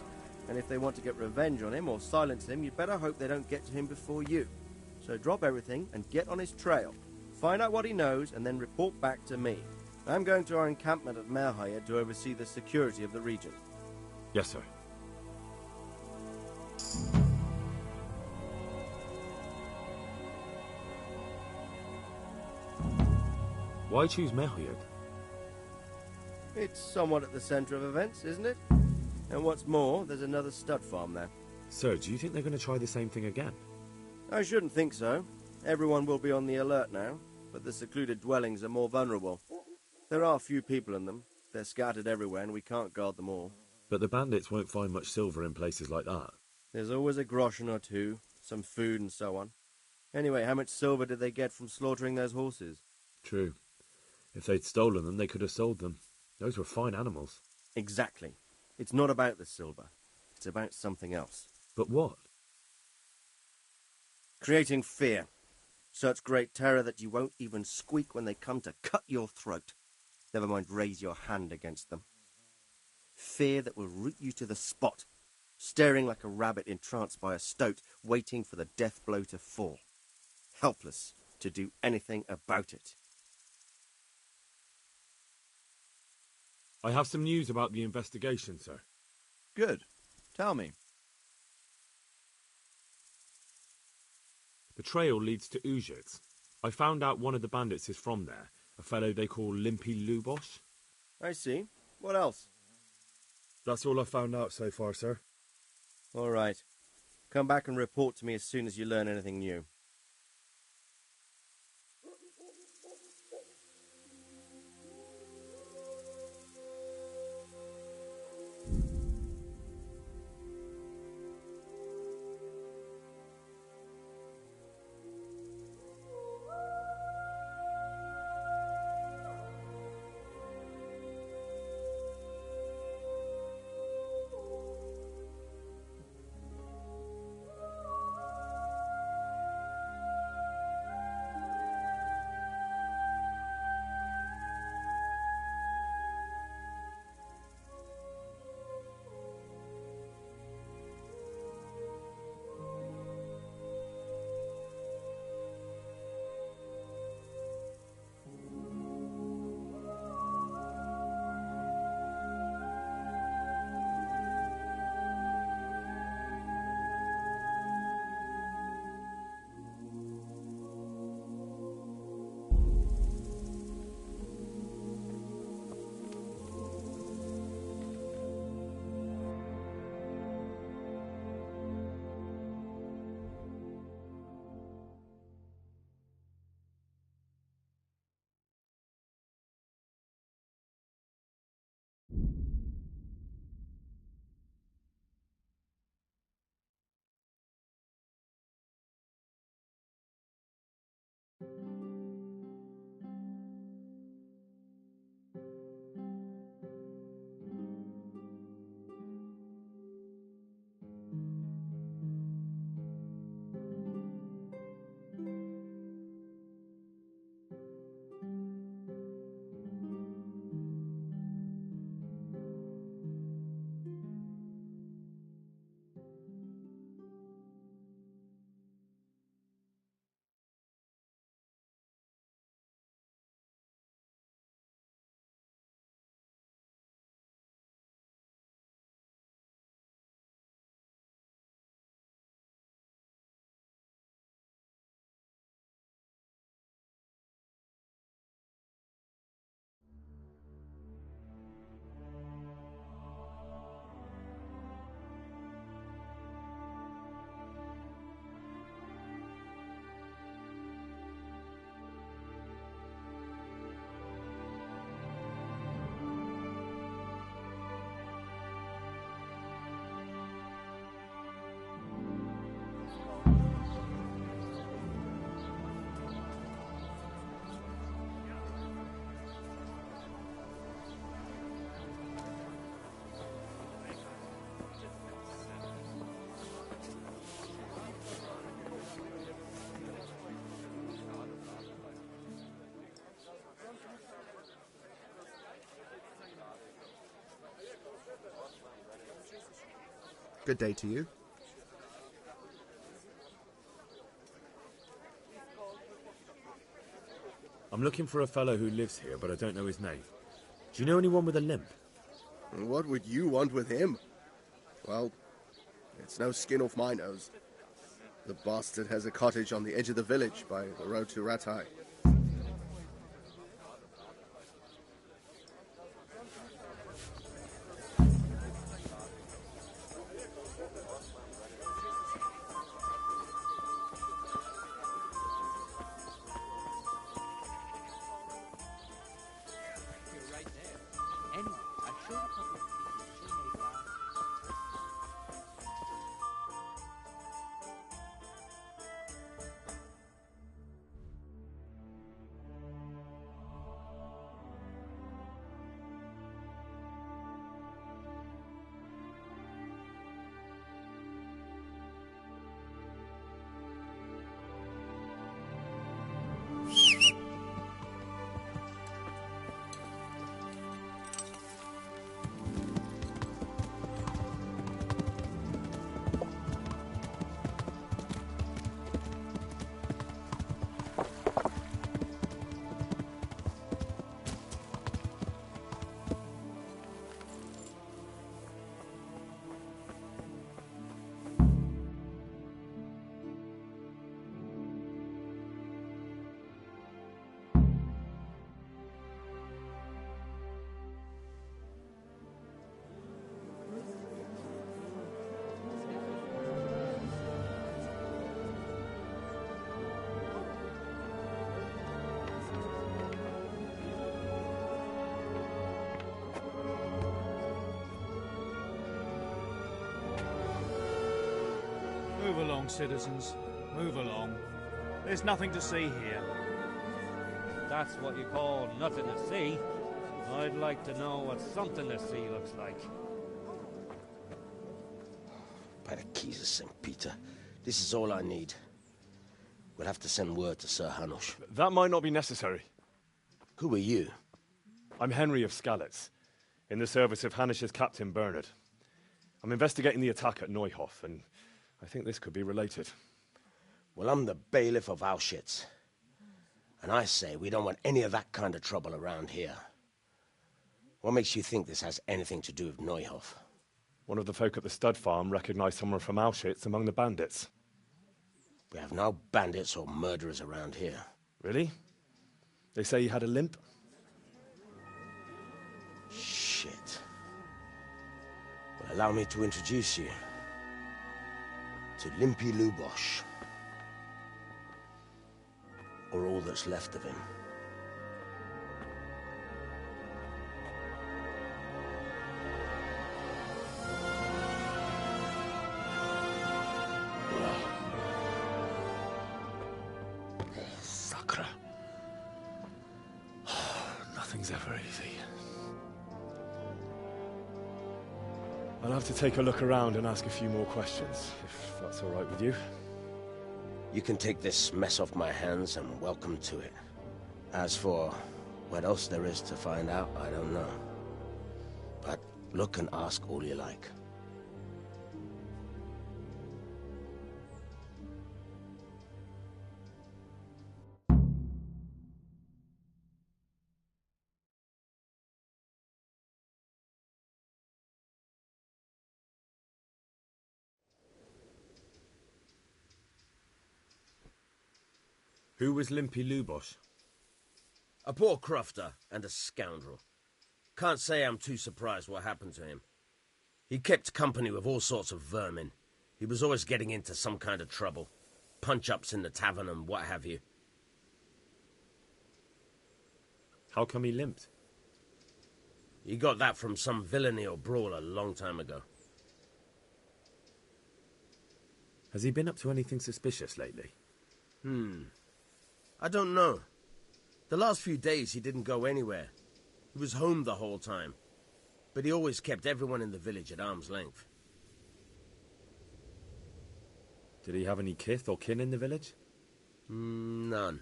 And if they want to get revenge on him or silence him, you'd better hope they don't get to him before you. So drop everything and get on his trail. Find out what he knows and then report back to me. I'm going to our encampment at Merhayed to oversee the security of the region. Yes, sir. Why choose Merhayed? It's somewhat at the centre of events, isn't it? And what's more, there's another stud farm there. Sir, do you think they're going to try the same thing again? I shouldn't think so. Everyone will be on the alert now, but the secluded dwellings are more vulnerable. There are few people in them. They're scattered everywhere and we can't guard them all. But the bandits won't find much silver in places like that. There's always a groschen or two, some food and so on. Anyway, how much silver did they get from slaughtering those horses? True. If they'd stolen them, they could have sold them. Those were fine animals. Exactly. It's not about the silver. It's about something else. But what? Creating fear. Such great terror that you won't even squeak when they come to cut your throat. Never mind raise your hand against them. Fear that will root you to the spot, staring like a rabbit entranced by a stoat, waiting for the death blow to fall. Helpless to do anything about it. I have some news about the investigation, sir. Good. Tell me. The trail leads to Ujits. I found out one of the bandits is from there, a fellow they call Limpy Lubosh. I see. What else? That's all I found out so far, sir. All right. Come back and report to me as soon as you learn anything new. Good day to you. I'm looking for a fellow who lives here, but I don't know his name. Do you know anyone with a limp? What would you want with him? Well, it's no skin off my nose. The bastard has a cottage on the edge of the village by the road to Ratai. Move along, citizens. Move along. There's nothing to see here. That's what you call nothing to see. I'd like to know what something to see looks like. By the keys of St. Peter, this is all I need. We'll have to send word to Sir Hanush. That might not be necessary. Who are you? I'm Henry of Skalitz, in the service of Hanush's Captain Bernard. I'm investigating the attack at Neuhof, and I think this could be related. Well, I'm the bailiff of Auschwitz. And I say we don't want any of that kind of trouble around here. What makes you think this has anything to do with Neuhof? One of the folk at the stud farm recognized someone from Auschwitz among the bandits. We have no bandits or murderers around here. Really? They say he had a limp? Shit. Well, allow me to introduce you to Limpy Lubosh. Or all that's left of him. Sacre. I'll have to take a look around and ask a few more questions, if that's all right with you. You can take this mess off my hands and welcome to it. As for what else there is to find out, I don't know. But look and ask all you like. Who was Limpy Lubosh? A poor crofter and a scoundrel. Can't say I'm too surprised what happened to him. He kept company with all sorts of vermin. He was always getting into some kind of trouble. Punch-ups in the tavern and what have you. How come he limped? He got that from some villainy or brawl a long time ago. Has he been up to anything suspicious lately? I don't know. The last few days he didn't go anywhere. He was home the whole time. But he always kept everyone in the village at arm's length. Did he have any kith or kin in the village? None.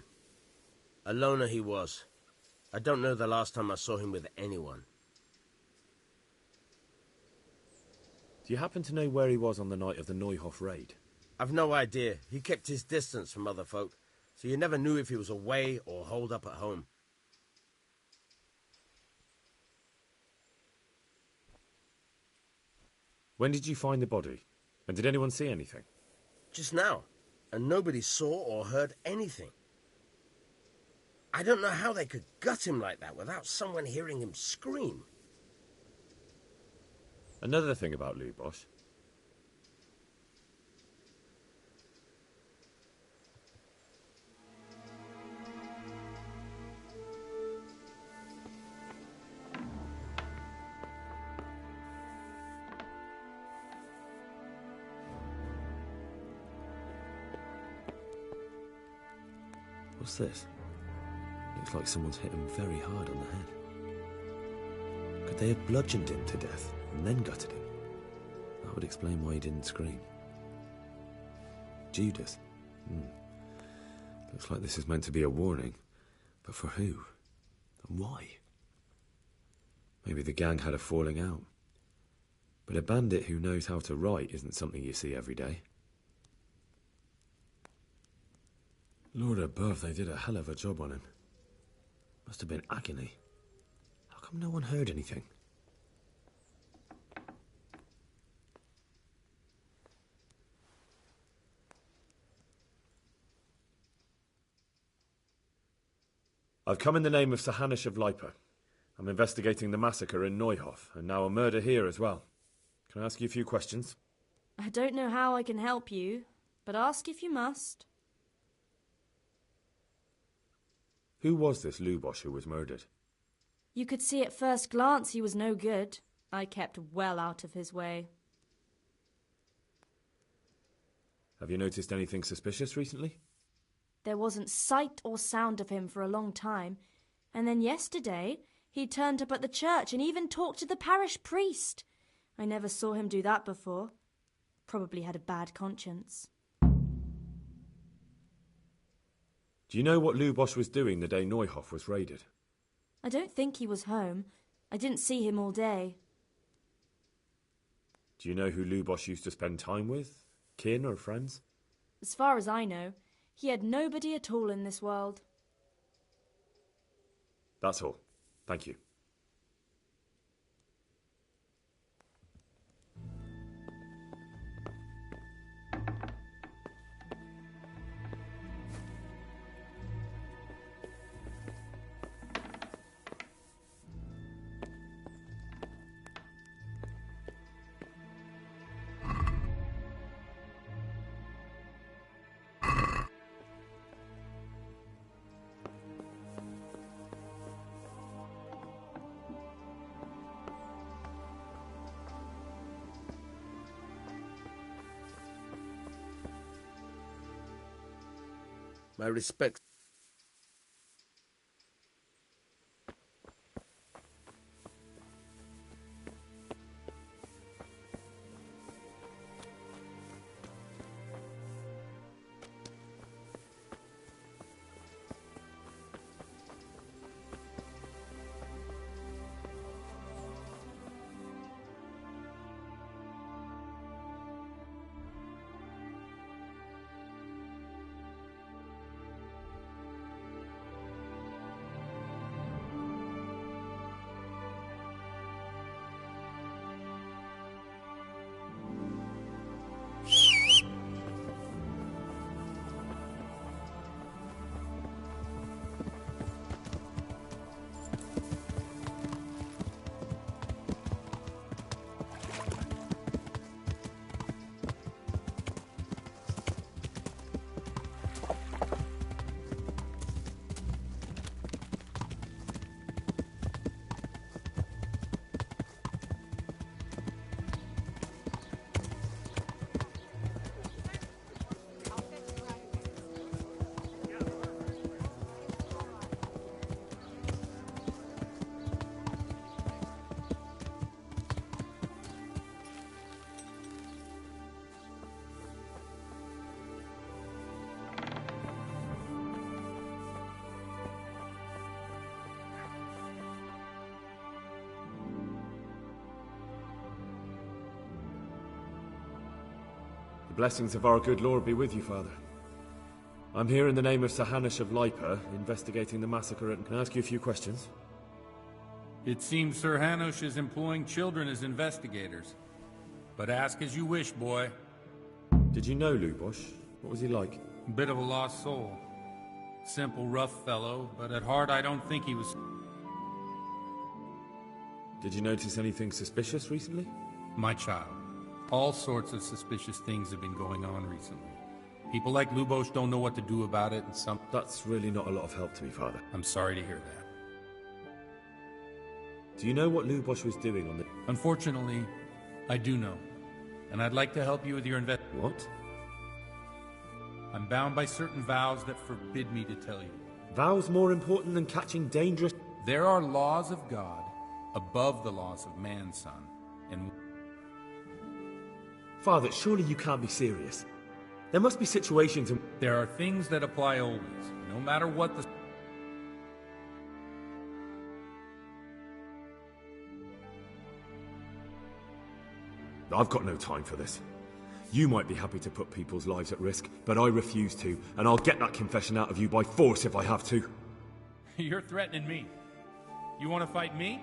A loner he was. I don't know the last time I saw him with anyone. Do you happen to know where he was on the night of the Neuhof raid? I've no idea. He kept his distance from other folk, so you never knew if he was away or holed up at home. When did you find the body? And did anyone see anything? Just now, and nobody saw or heard anything. I don't know how they could gut him like that without someone hearing him scream. Another thing about Lubosh. What's this? Looks like someone's hit him very hard on the head. Could they have bludgeoned him to death and then gutted him? That would explain why he didn't scream. Judas? Looks like this is meant to be a warning. But for who? And why? Maybe the gang had a falling out. But a bandit who knows how to write isn't something you see every day. Lord above, they did a hell of a job on him. Must have been agony. How come no one heard anything? I've come in the name of Sahanish of Lipa. I'm investigating the massacre in Neuhof, and now a murder here as well. Can I ask you a few questions? I don't know how I can help you, but ask if you must. Who was this Lubosh who was murdered? You could see at first glance he was no good. I kept well out of his way. Have you noticed anything suspicious recently? There wasn't sight or sound of him for a long time, and then yesterday he turned up at the church and even talked to the parish priest. I never saw him do that before. Probably had a bad conscience. Do you know what Lubosh was doing the day Neuhof was raided? I don't think he was home. I didn't see him all day. Do you know who Lubosh used to spend time with? Kin or friends? As far as I know, he had nobody at all in this world. That's all. Thank you. My respects. The blessings of our good Lord be with you, Father. I'm here in the name of Sir Hanush of Lipa, investigating the massacre at... Can I ask you a few questions? It seems Sir Hanush is employing children as investigators. But ask as you wish, boy. Did you know Lubosh? What was he like? Bit of a lost soul. Simple, rough fellow, but at heart I don't think he was... Did you notice anything suspicious recently? My child. All sorts of suspicious things have been going on recently. People like Lubosh don't know what to do about it, and some... That's really not a lot of help to me, Father. I'm sorry to hear that. Do you know what Lubosh was doing on the... Unfortunately, I do know. And I'd like to help you with your What? I'm bound by certain vows that forbid me to tell you. Vows more important than catching dangerous... There are laws of God above the laws of man, son. And... Father, surely you can't be serious. There must be situations in... There are things that apply always, no matter what the... I've got no time for this. You might be happy to put people's lives at risk, but I refuse to, and I'll get that confession out of you by force if I have to. You're threatening me. You want to fight me?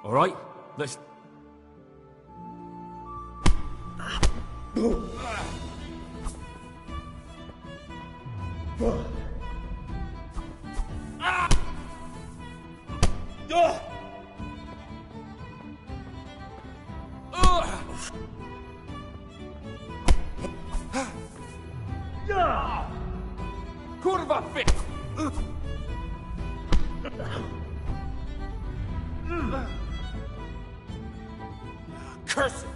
All right, let's... Kurwa fit! Curse it!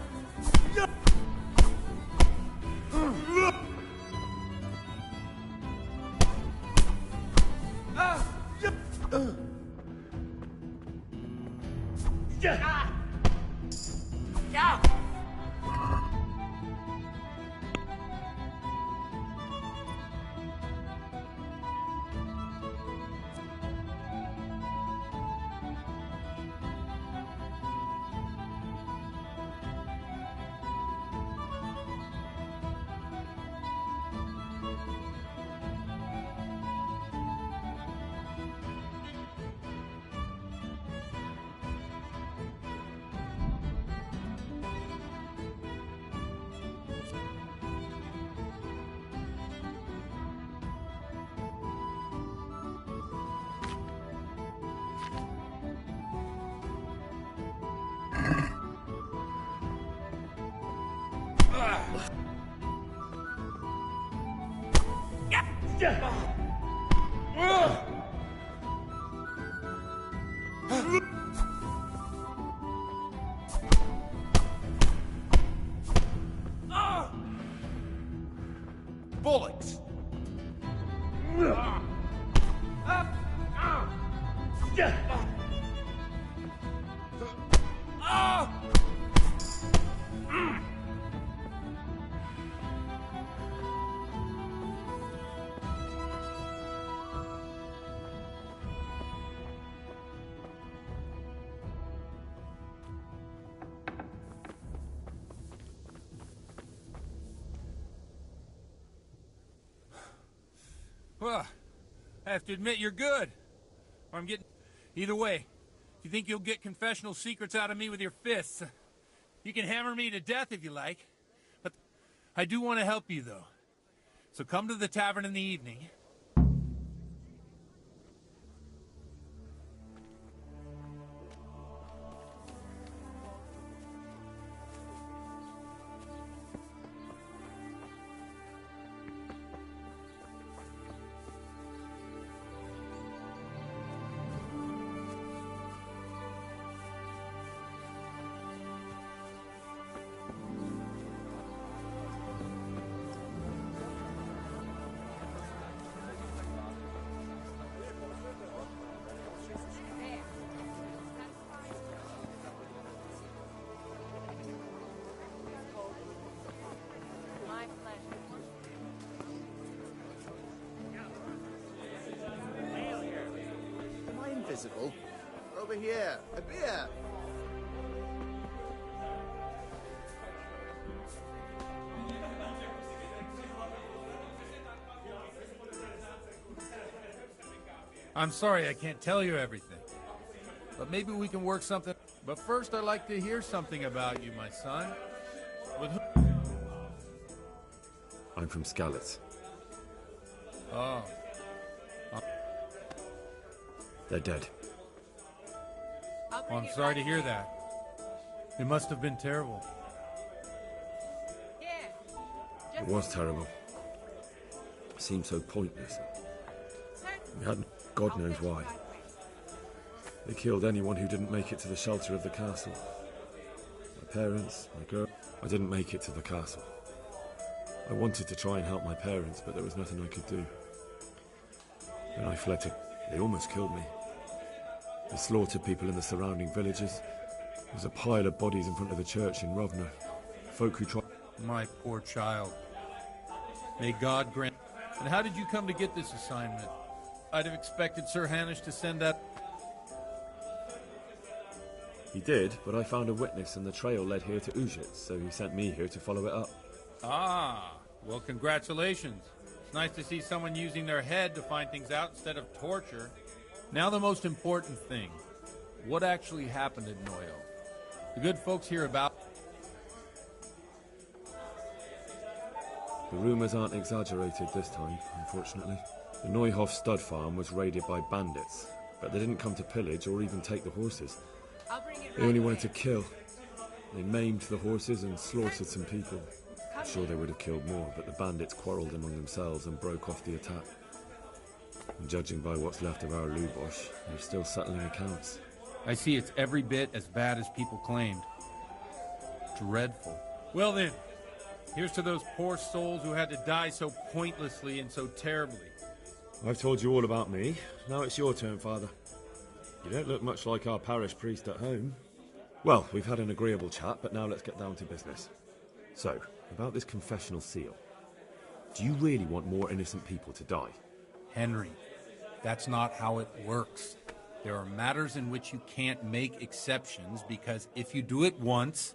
Bullocks! Well, I have to admit you're good. Or I'm getting... Either way, if you think you'll get confessional secrets out of me with your fists, you can hammer me to death if you like. But I do want to help you, though. So come to the tavern in the evening. Am I invisible? Over here, a beer! I'm sorry I can't tell you everything. But maybe we can work something. But first I'd like to hear something about you, my son. With who? I'm from Skalitz. Oh. They're dead. Well, I'm sorry to hear that. It must have been terrible. It was terrible. It seemed so pointless. We had God knows why. They killed anyone who didn't make it to the shelter of the castle. My parents, my girl. I didn't make it to the castle. I wanted to try and help my parents, but there was nothing I could do. Then I fled to... They almost killed me. They slaughtered people in the surrounding villages. There was a pile of bodies in front of the church in Rovno. Folk who tried... My poor child. May God grant... And how did you come to get this assignment? I'd have expected Sir Hanish to send that... He did, but I found a witness and the trail led here to Ujit, so he sent me here to follow it up. Ah, well, congratulations. It's nice to see someone using their head to find things out instead of torture. Now the most important thing. What actually happened at Noyo? The good folks hear about... The rumours aren't exaggerated this time, unfortunately. The Neuhof stud farm was raided by bandits, but they didn't come to pillage or even take the horses. They only wanted to kill. They maimed the horses and slaughtered some people. I'm sure they would have killed more, but the bandits quarrelled among themselves and broke off the attack. And judging by what's left of our Lubosh, they're still settling accounts. I see it's every bit as bad as people claimed. Dreadful. Well then, here's to those poor souls who had to die so pointlessly and so terribly. I've told you all about me. Now it's your turn, Father. You don't look much like our parish priest at home. Well, we've had an agreeable chat, but now let's get down to business. So, about this confessional seal. Do you really want more innocent people to die? Henry, that's not how it works. There are matters in which you can't make exceptions because if you do it once,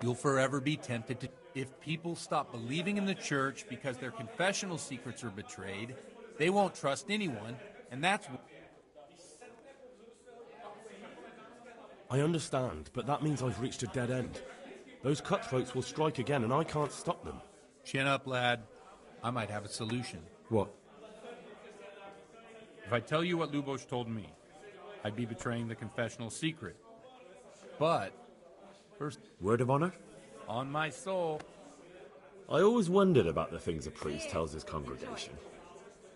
you'll forever be tempted to... If people stop believing in the church because their confessional secrets are betrayed, they won't trust anyone, and that's... I understand, but that means I've reached a dead end. Those cutthroats will strike again, and I can't stop them. Chin up, lad. I might have a solution. What? If I tell you what Lubosh told me, I'd be betraying the confessional secret. But, first... Word of honor? On my soul. I always wondered about the things a priest tells his congregation.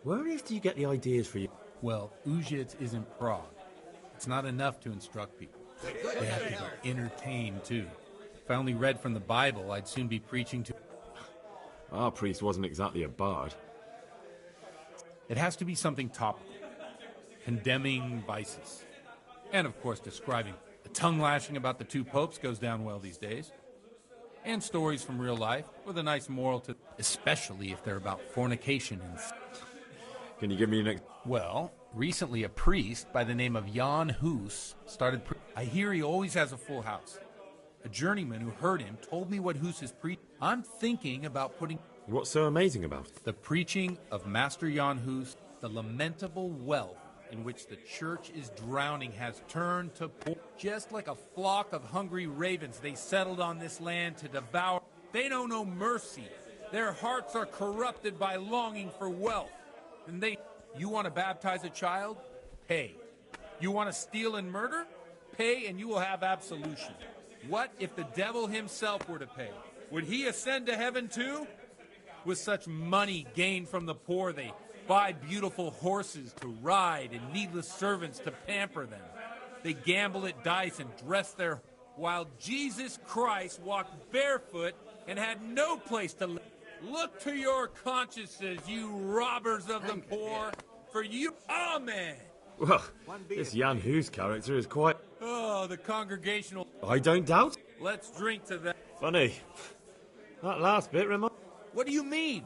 Where on earth do you get the ideas for you? Well, Ujits isn't Prague. It's not enough to instruct people. They have to be entertained, too. If I only read from the Bible, I'd soon be preaching to... Our priest wasn't exactly a bard. It has to be something topical. Condemning vices. And, of course, describing. The tongue-lashing about the two popes goes down well these days. And stories from real life with a nice moral to... Especially if they're about fornication and... Can you give me an... Well, recently a priest by the name of Jan Hus started... I hear he always has a full house. A journeyman who heard him told me what Hus is preaching. I'm thinking about putting... What's so amazing about it? The preaching of Master Jan Hus, the lamentable wealth in which the church is drowning has turned to... Just like a flock of hungry ravens, they settled on this land to devour. They know no mercy. Their hearts are corrupted by longing for wealth. And they... You want to baptize a child? Pay. You want to steal and murder? Pay and you will have absolution. What if the devil himself were to pay? Would he ascend to heaven too? With such money gained from the poor, they buy beautiful horses to ride and needless servants to pamper them. They gamble at dice and dress their... While Jesus Christ walked barefoot and had no place to live. Look to your consciences, you robbers of the poor, for you... Amen! Well, this Jan Hus character is quite... Oh, the congregational... I don't doubt. Let's drink to that. Funny. That last bit reminds... What do you mean?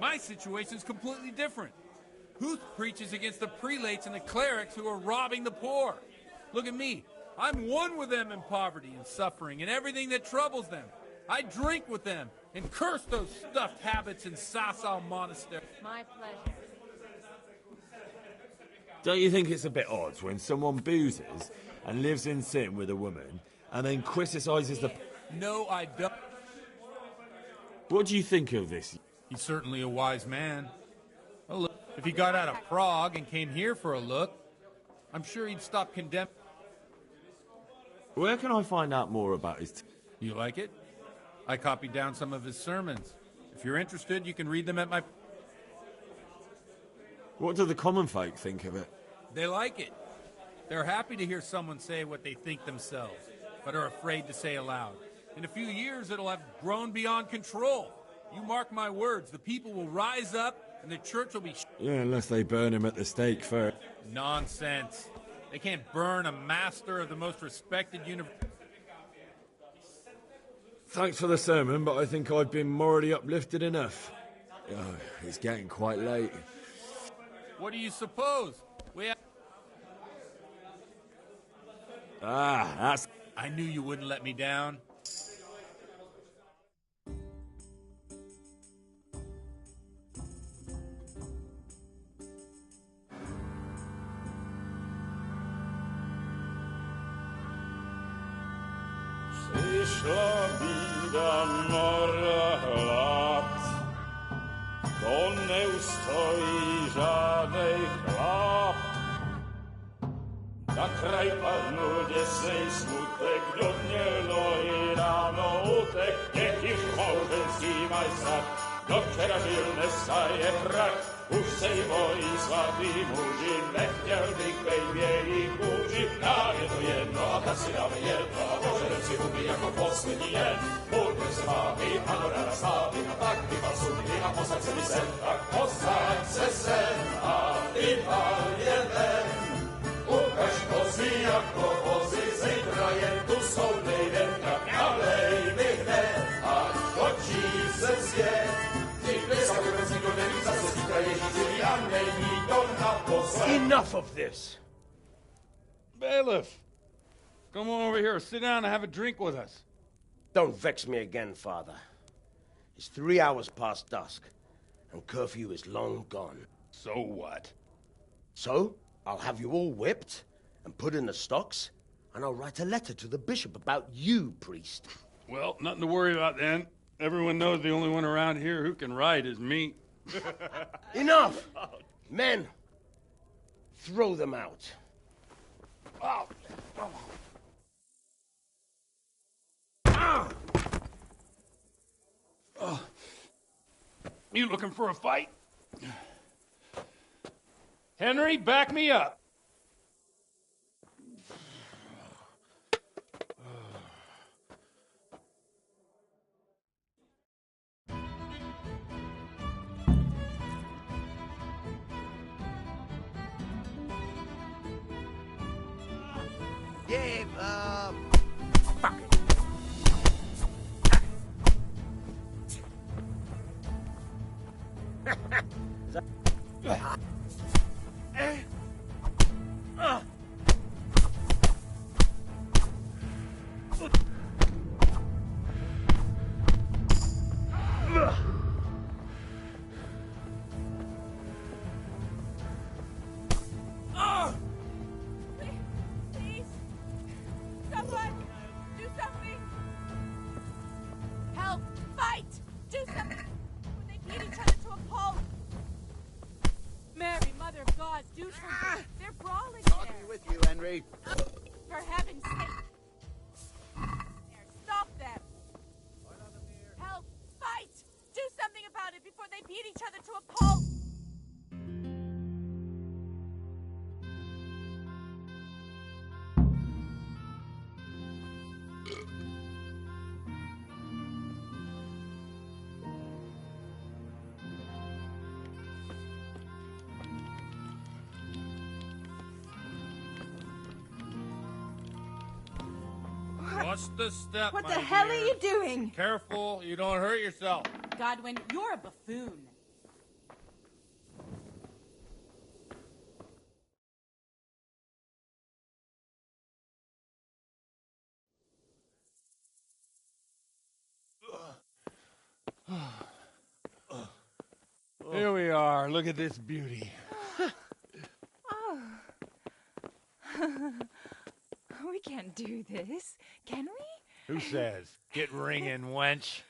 My situation's completely different. Huth preaches against the prelates and the clerics who are robbing the poor. Look at me. I'm one with them in poverty and suffering and everything that troubles them. I drink with them and curse those stuffed habits in Sasau Monastery. My pleasure. Don't you think it's a bit odd when someone boozes and lives in sin with a woman and then criticises the... No, I don't. What do you think of this? He's certainly a wise man. Well, look, if he got out of Prague and came here for a look, I'm sure he'd stop condemning. Where can I find out more about his... You like it? I copied down some of his sermons. If you're interested, you can read them at my... What do the common folk think of it? They like it. They're happy to hear someone say what they think themselves, but are afraid to say aloud. In a few years, it'll have grown beyond control. You mark my words, the people will rise up, and the church will be... Yeah, unless they burn him at the stake first. Nonsense. They can't burn a master of the most respected university. Thanks for the sermon, but I think I've been morally uplifted enough. Oh, it's getting quite late. What do you suppose? That's... I knew you wouldn't let me down. Przyszła bida mora lat, to nie ustoi żadnej chlap. Na kraj padną dziesięć smutek, dodnielo i rano utek, niech ich małżeński majsat, do kierowilne staje prach. Už sejmoj svatý muži, nechtěl bych bejbě i kůži. Nám je to jedno a tak si dáme jedno a požerem si huby jako poslední jen. Buďme se mámy, ano ráda slávy a tak vypal sudy a posaď se mi sem. Tak posaď se sem a vypal je ven. Ukaž kozy jako vozy, zítra jen tu soudnej den. Tak nalej mi hned, ať točí se svět. Enough of this! Bailiff! Come on over here, sit down and have a drink with us. Don't vex me again, Father. It's 3 hours past dusk, and curfew is long gone. So what? So, I'll have you all whipped and put in the stocks, and I'll write a letter to the bishop about you, priest. Well, nothing to worry about then. Everyone knows the only one around here who can write is me. Enough! Men, throw them out. Oh. Oh. You looking for a fight? Henry, back me up. Give up! Fuck it. Please! Someone! Do something! Help! Fight! Do something! When they beat each other to a pulp! Mary, Mother of God, do something! They're brawling I'll there! be with you, Henry. For heaven's sake! There, stop them! Help! Fight! Do something about it before they beat each other to a pulp! Watch the step, What my the hell dear. are you doing? Careful, you don't hurt yourself. Godwin, you're a buffoon. Here we are. Look at this beauty. Oh. We can't do this, can we? Who says? Get ringing, wench.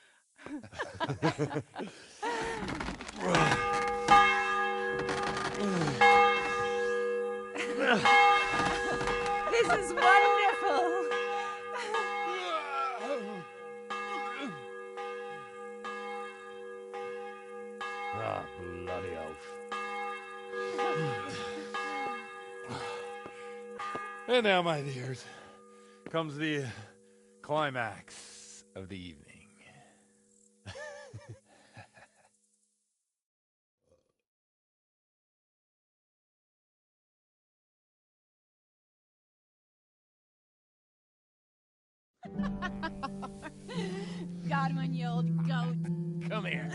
This is wonderful. Ah, bloody oath. And now, my dears, comes the climax of the evening. Godwin, you old goat. Come here.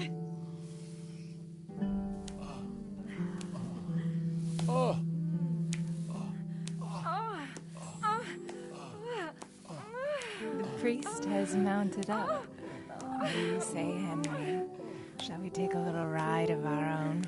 The priest has mounted up. What do you say, Henry? Shall we take a little ride of our own?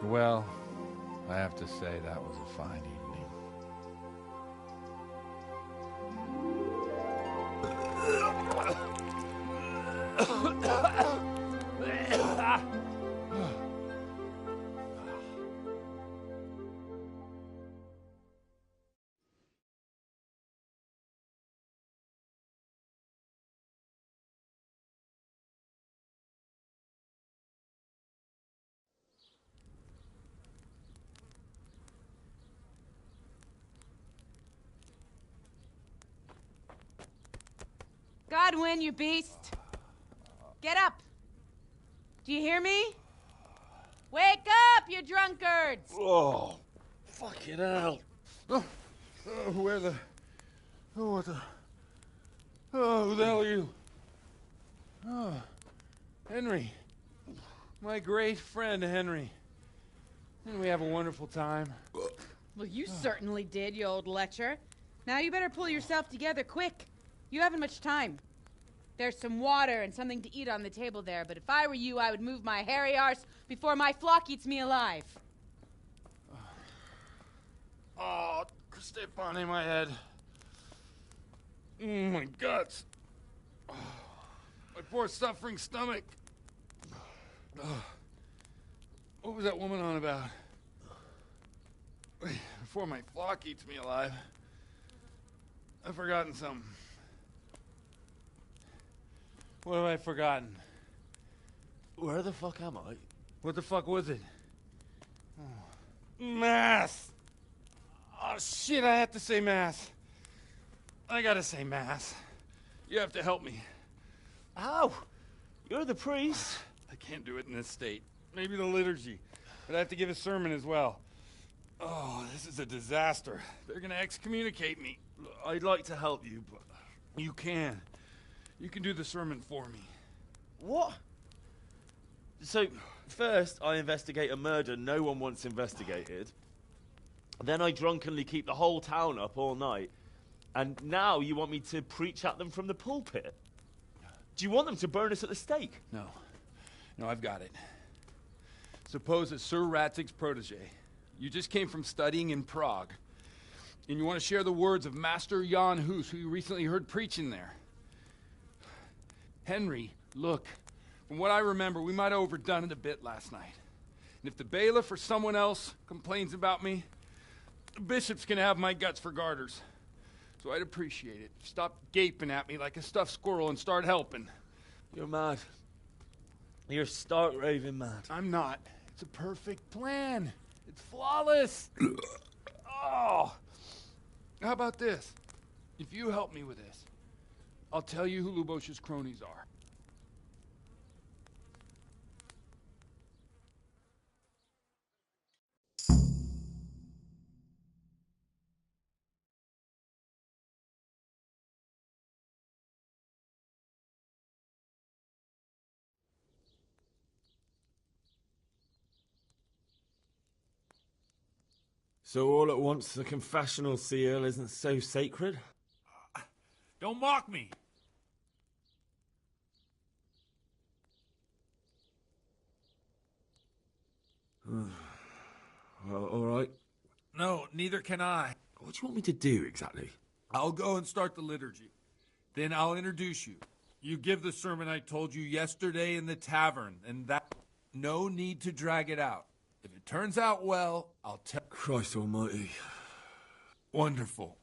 Well, I have to say that was a fine evening. Godwin, you beast! Get up! Do you hear me? Wake up, you drunkards! Oh, fucking hell. Where the... Oh, what the... Oh, who the hell are you? Oh, Henry. My great friend, Henry. Didn't we have a wonderful time? Well, you certainly did, you old lecher. Now you better pull yourself together quick. You haven't much time. There's some water and something to eat on the table there, but if I were you, I would move my hairy arse before my flock eats me alive. Oh, stay on in my head. My guts. Oh, my poor suffering stomach. Oh, what was that woman on about? Wait, before my flock eats me alive. I've forgotten something. What have I forgotten? Where the fuck am I? What the fuck was it? Oh. Mass! Oh, shit, I have to say mass. I gotta say mass. You have to help me. How? You're the priest. I can't do it in this state. Maybe the liturgy. But I have to give a sermon as well. Oh, this is a disaster. They're gonna excommunicate me. I'd like to help you, but... You can. You can do the sermon for me. What? So, first I investigate a murder no one wants investigated. Then I drunkenly keep the whole town up all night. And now you want me to preach at them from the pulpit? Do you want them to burn us at the stake? No. No, I've got it. Suppose that Sir Ratzig's protege. You just came from studying in Prague. And you want to share the words of Master Jan Hus, who you recently heard preaching there. Henry, look. From what I remember, we might have overdone it a bit last night. And if the bailiff or someone else complains about me, the bishop's gonna have my guts for garters. So I'd appreciate it. Stop gaping at me like a stuffed squirrel and start helping. You're mad. You're stark raving mad. I'm not. It's a perfect plan. It's flawless. Oh. How about this? If you help me with this, I'll tell you who Lubosh's cronies are. So all at once the confessional seal isn't so sacred? Don't mock me. Well, all right. No, neither can I. What do you want me to do exactly? I'll go and start the liturgy. Then I'll introduce you. You give the sermon I told you yesterday in the tavern, and that no need to drag it out. If it turns out well, I'll tell... Christ almighty. Wonderful.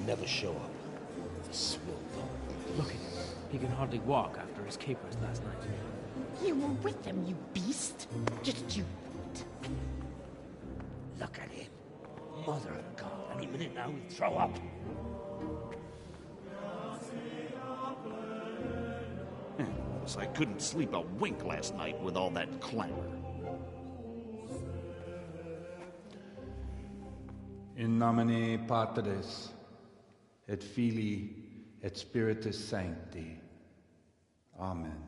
Never show up. The swill dog. Look at him. He can hardly walk after his capers last night. You were with them, you beast. Just you wait. Look at him. Mother of God. Any minute now he'll throw up. Guess I couldn't sleep a wink last night with all that clamor. In nomine Patris, et Filii, et Spiritus Sancti. Amen.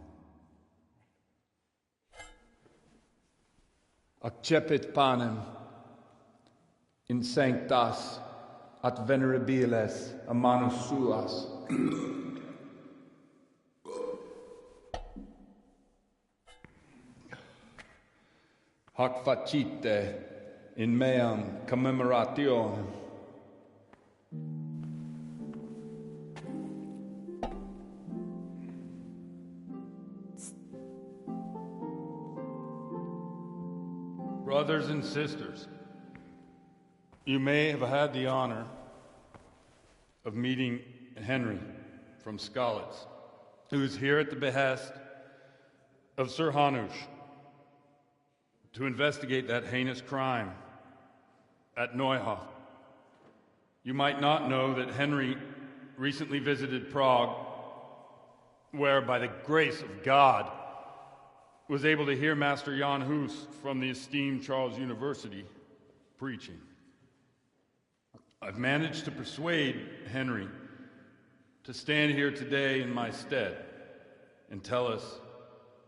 Accepit panem in sanctas at venerabiles amanus suas. Hac facite in meam commemorationem. Brothers and sisters, you may have had the honor of meeting Henry from Skalitz, who is here at the behest of Sir Hanush to investigate that heinous crime at Neuhof. You might not know that Henry recently visited Prague, where, by the grace of God, was able to hear Master Jan Hus from the esteemed Charles University preaching. I've managed to persuade Henry to stand here today in my stead and tell us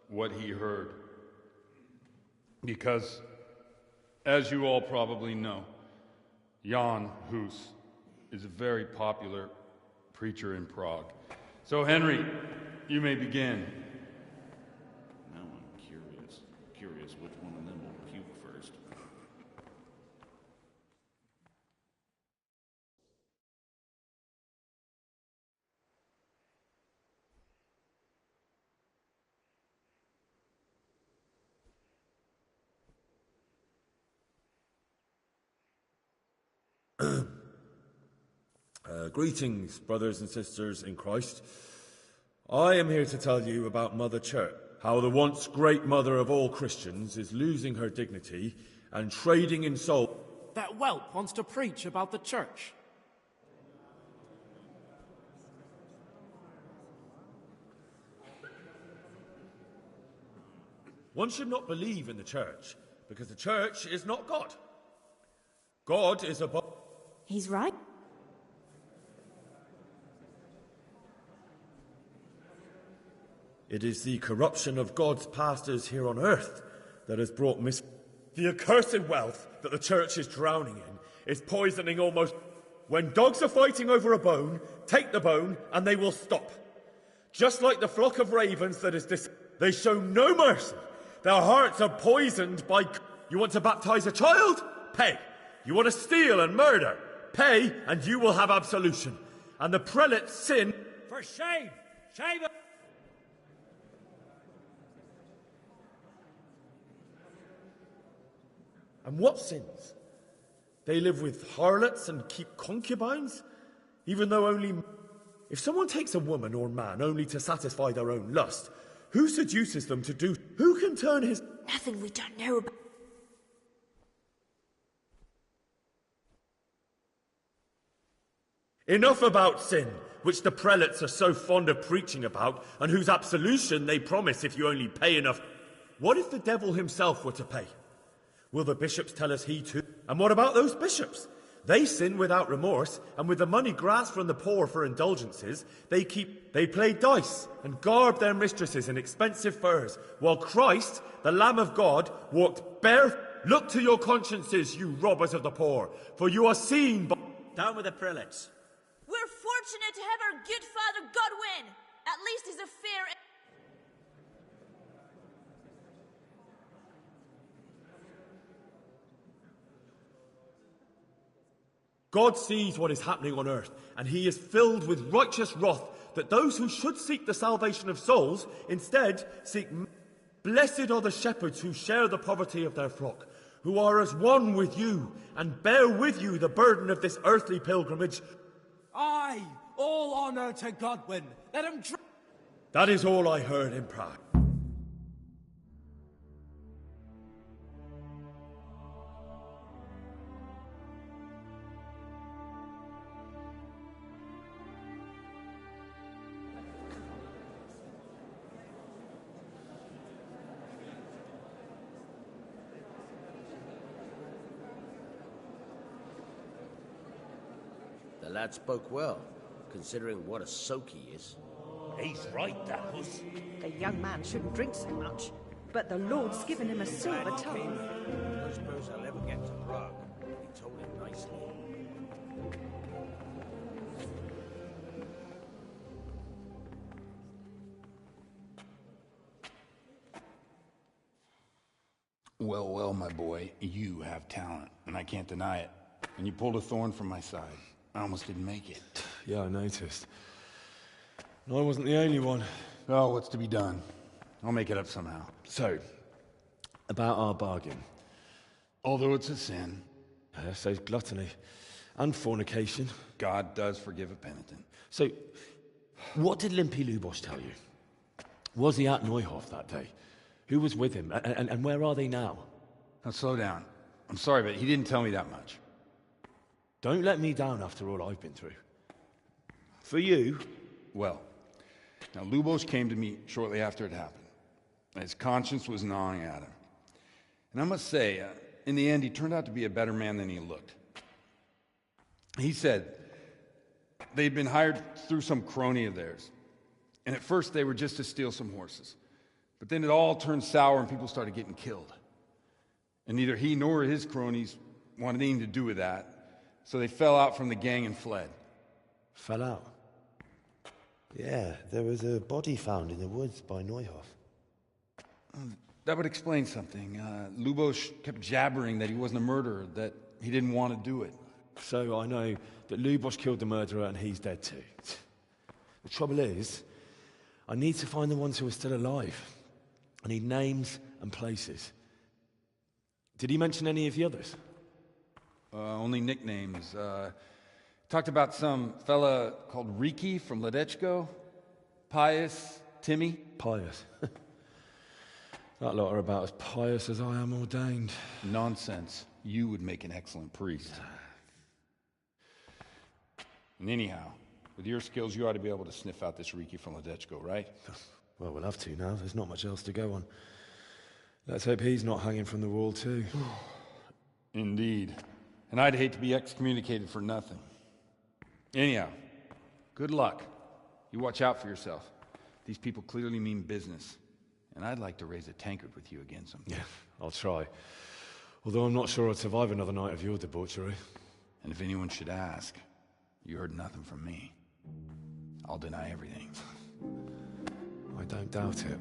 what he heard. Because, as you all probably know, Jan Hus is a very popular preacher in Prague. So, Henry, you may begin. Now I'm curious which one of them will puke first. Greetings, brothers and sisters in Christ. I am here to tell you about Mother Church, how the once great mother of all Christians is losing her dignity and trading in soul. That whelp wants to preach about the church. One should not believe in the church, because the church is not God. God is above. He's right. It is the corruption of God's pastors here on earth that has brought The accursed wealth that the church is drowning in is poisoning almost. When dogs are fighting over a bone, take the bone and they will stop. Just like the flock of ravens that is they show no mercy. Their hearts are poisoned by. You want to baptize a child? Pay. You want to steal and murder? Pay, and you will have absolution. And the prelates sin. For shame! Shame! And what sins? They live with harlots and keep concubines? Even though only. If someone takes a woman or man only to satisfy their own lust, who seduces them to do. Who can turn his. Nothing we don't know about. Enough about sin, which the prelates are so fond of preaching about, and whose absolution they promise if you only pay enough. What if the devil himself were to pay? Will the bishops tell us he too? And what about those bishops? They sin without remorse, and with the money grasped from the poor for indulgences, they play dice and garb their mistresses in expensive furs, while Christ, the Lamb of God, walked bare. Look to your consciences, you robbers of the poor, for you are seen by. Down with the prelates. We're fortunate to have our good Father Godwin. At least he's a fair. God sees what is happening on earth, and he is filled with righteous wrath that those who should seek the salvation of souls instead seek. Blessed are the shepherds who share the poverty of their flock, who are as one with you and bear with you the burden of this earthly pilgrimage. Aye, all honour to Godwin. Let him. That is all I heard in Prague. The lad spoke well, considering what a soak he is. He's right, that Hus. The young man shouldn't drink so much, but the Lord's given him a silver tongue. I don't suppose I'll ever get to Prague. He told him nicely. Well, well, my boy, you have talent, and I can't deny it. And you pulled a thorn from my side. I almost didn't make it. Yeah, I noticed. And I wasn't the only one. Oh, what's to be done? I'll make it up somehow. So, about our bargain. Although it's a sin. So gluttony. And fornication. God does forgive a penitent. So, what did Limpy Lubosh tell you? Was he at Neuhof that day? Who was with him? And where are they now? Now, slow down. I'm sorry, but he didn't tell me that much. Don't let me down after all I've been through. For you... Well, now Lubosh came to me shortly after it happened. His conscience was gnawing at him. And I must say, in the end, he turned out to be a better man than he looked. He said they'd been hired through some crony of theirs. And at first they were just to steal some horses. But then it all turned sour and people started getting killed. And neither he nor his cronies wanted anything to do with that. So they fell out from the gang and fled. Fell out? Yeah, there was a body found in the woods by Neuhof. That would explain something. Lubosh kept jabbering that he wasn't a murderer, that he didn't want to do it. So I know that Lubosh killed the murderer and he's dead too. The trouble is, I need to find the ones who are still alive. I need names and places. Did he mention any of the others? Only nicknames. Talked about some fella called Riki from Ledechko, Pius, Timmy. Pius. That lot are about as pious as I am ordained. Nonsense. You would make an excellent priest. And anyhow, with your skills, you ought to be able to sniff out this Riki from Ledechko, right? Well, we'll have to now. There's not much else to go on. Let's hope he's not hanging from the wall too. Indeed. And I'd hate to be excommunicated for nothing. Anyhow, good luck. You watch out for yourself. These people clearly mean business. And I'd like to raise a tankard with you again sometime. Yeah, I'll try. Although I'm not sure I'd survive another night of your debauchery. And if anyone should ask, you heard nothing from me. I'll deny everything. I don't doubt it.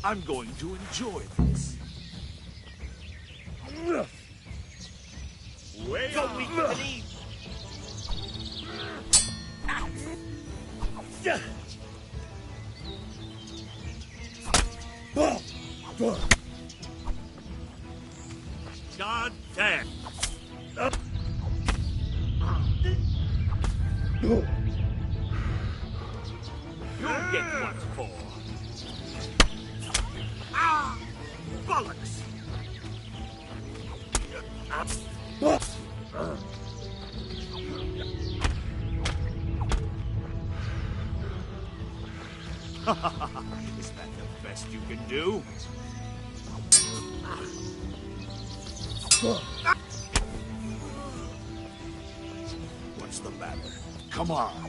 I'm going to enjoy this. Way So on. we can eat. God damn. You'll get what's for. Ah! Bollocks! Is that the best you can do? What's the matter? Come on.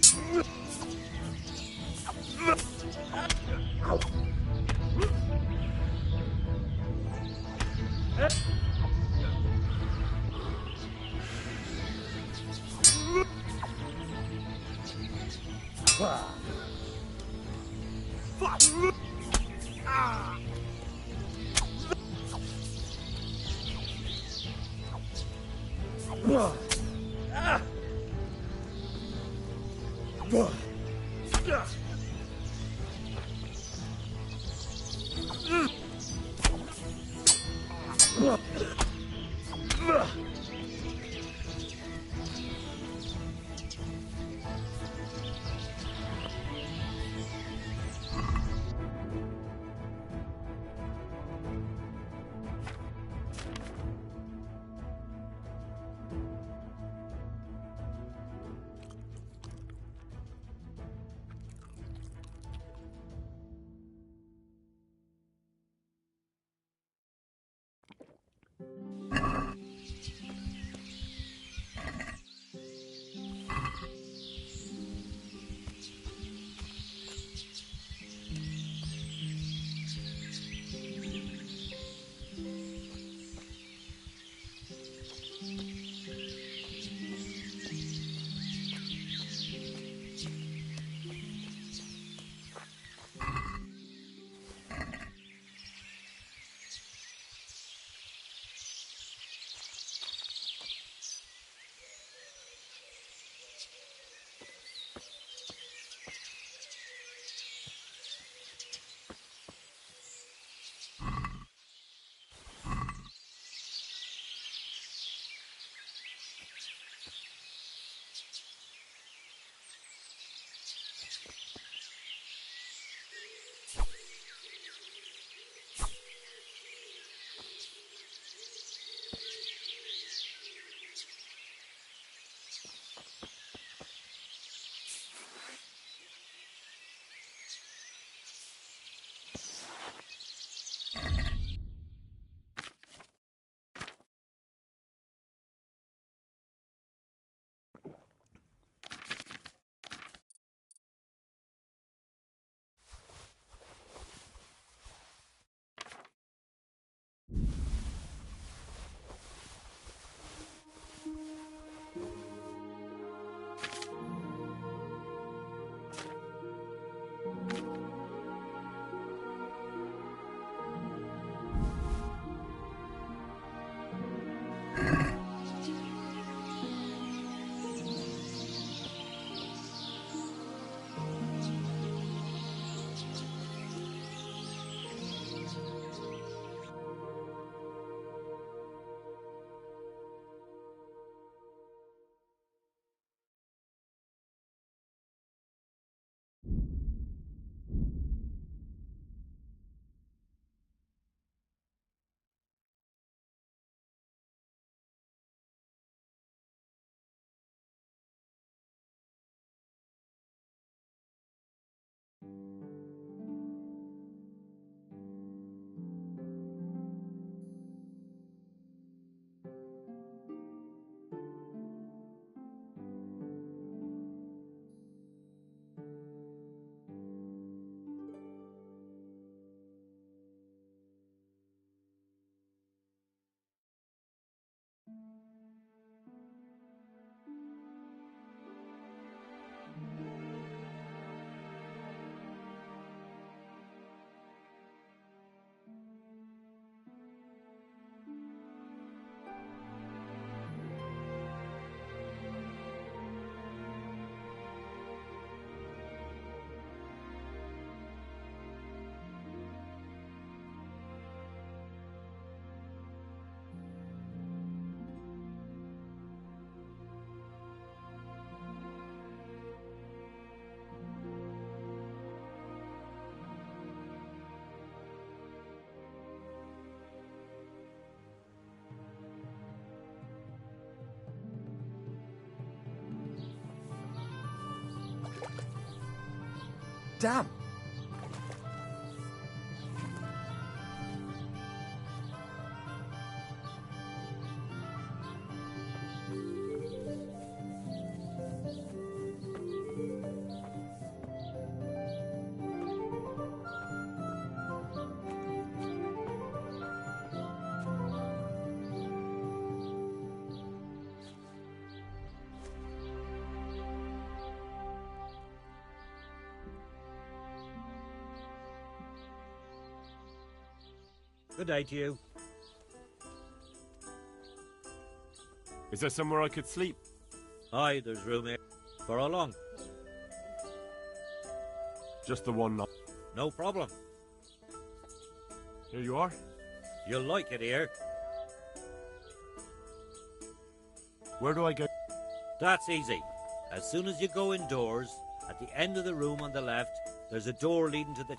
Damn! Good day to you. Is there somewhere I could sleep? Aye, there's room here. For how long? Just the one night. No problem. Here you are. You'll like it here. Where do I go? That's easy. As soon as you go indoors, at the end of the room on the left, there's a door leading to the...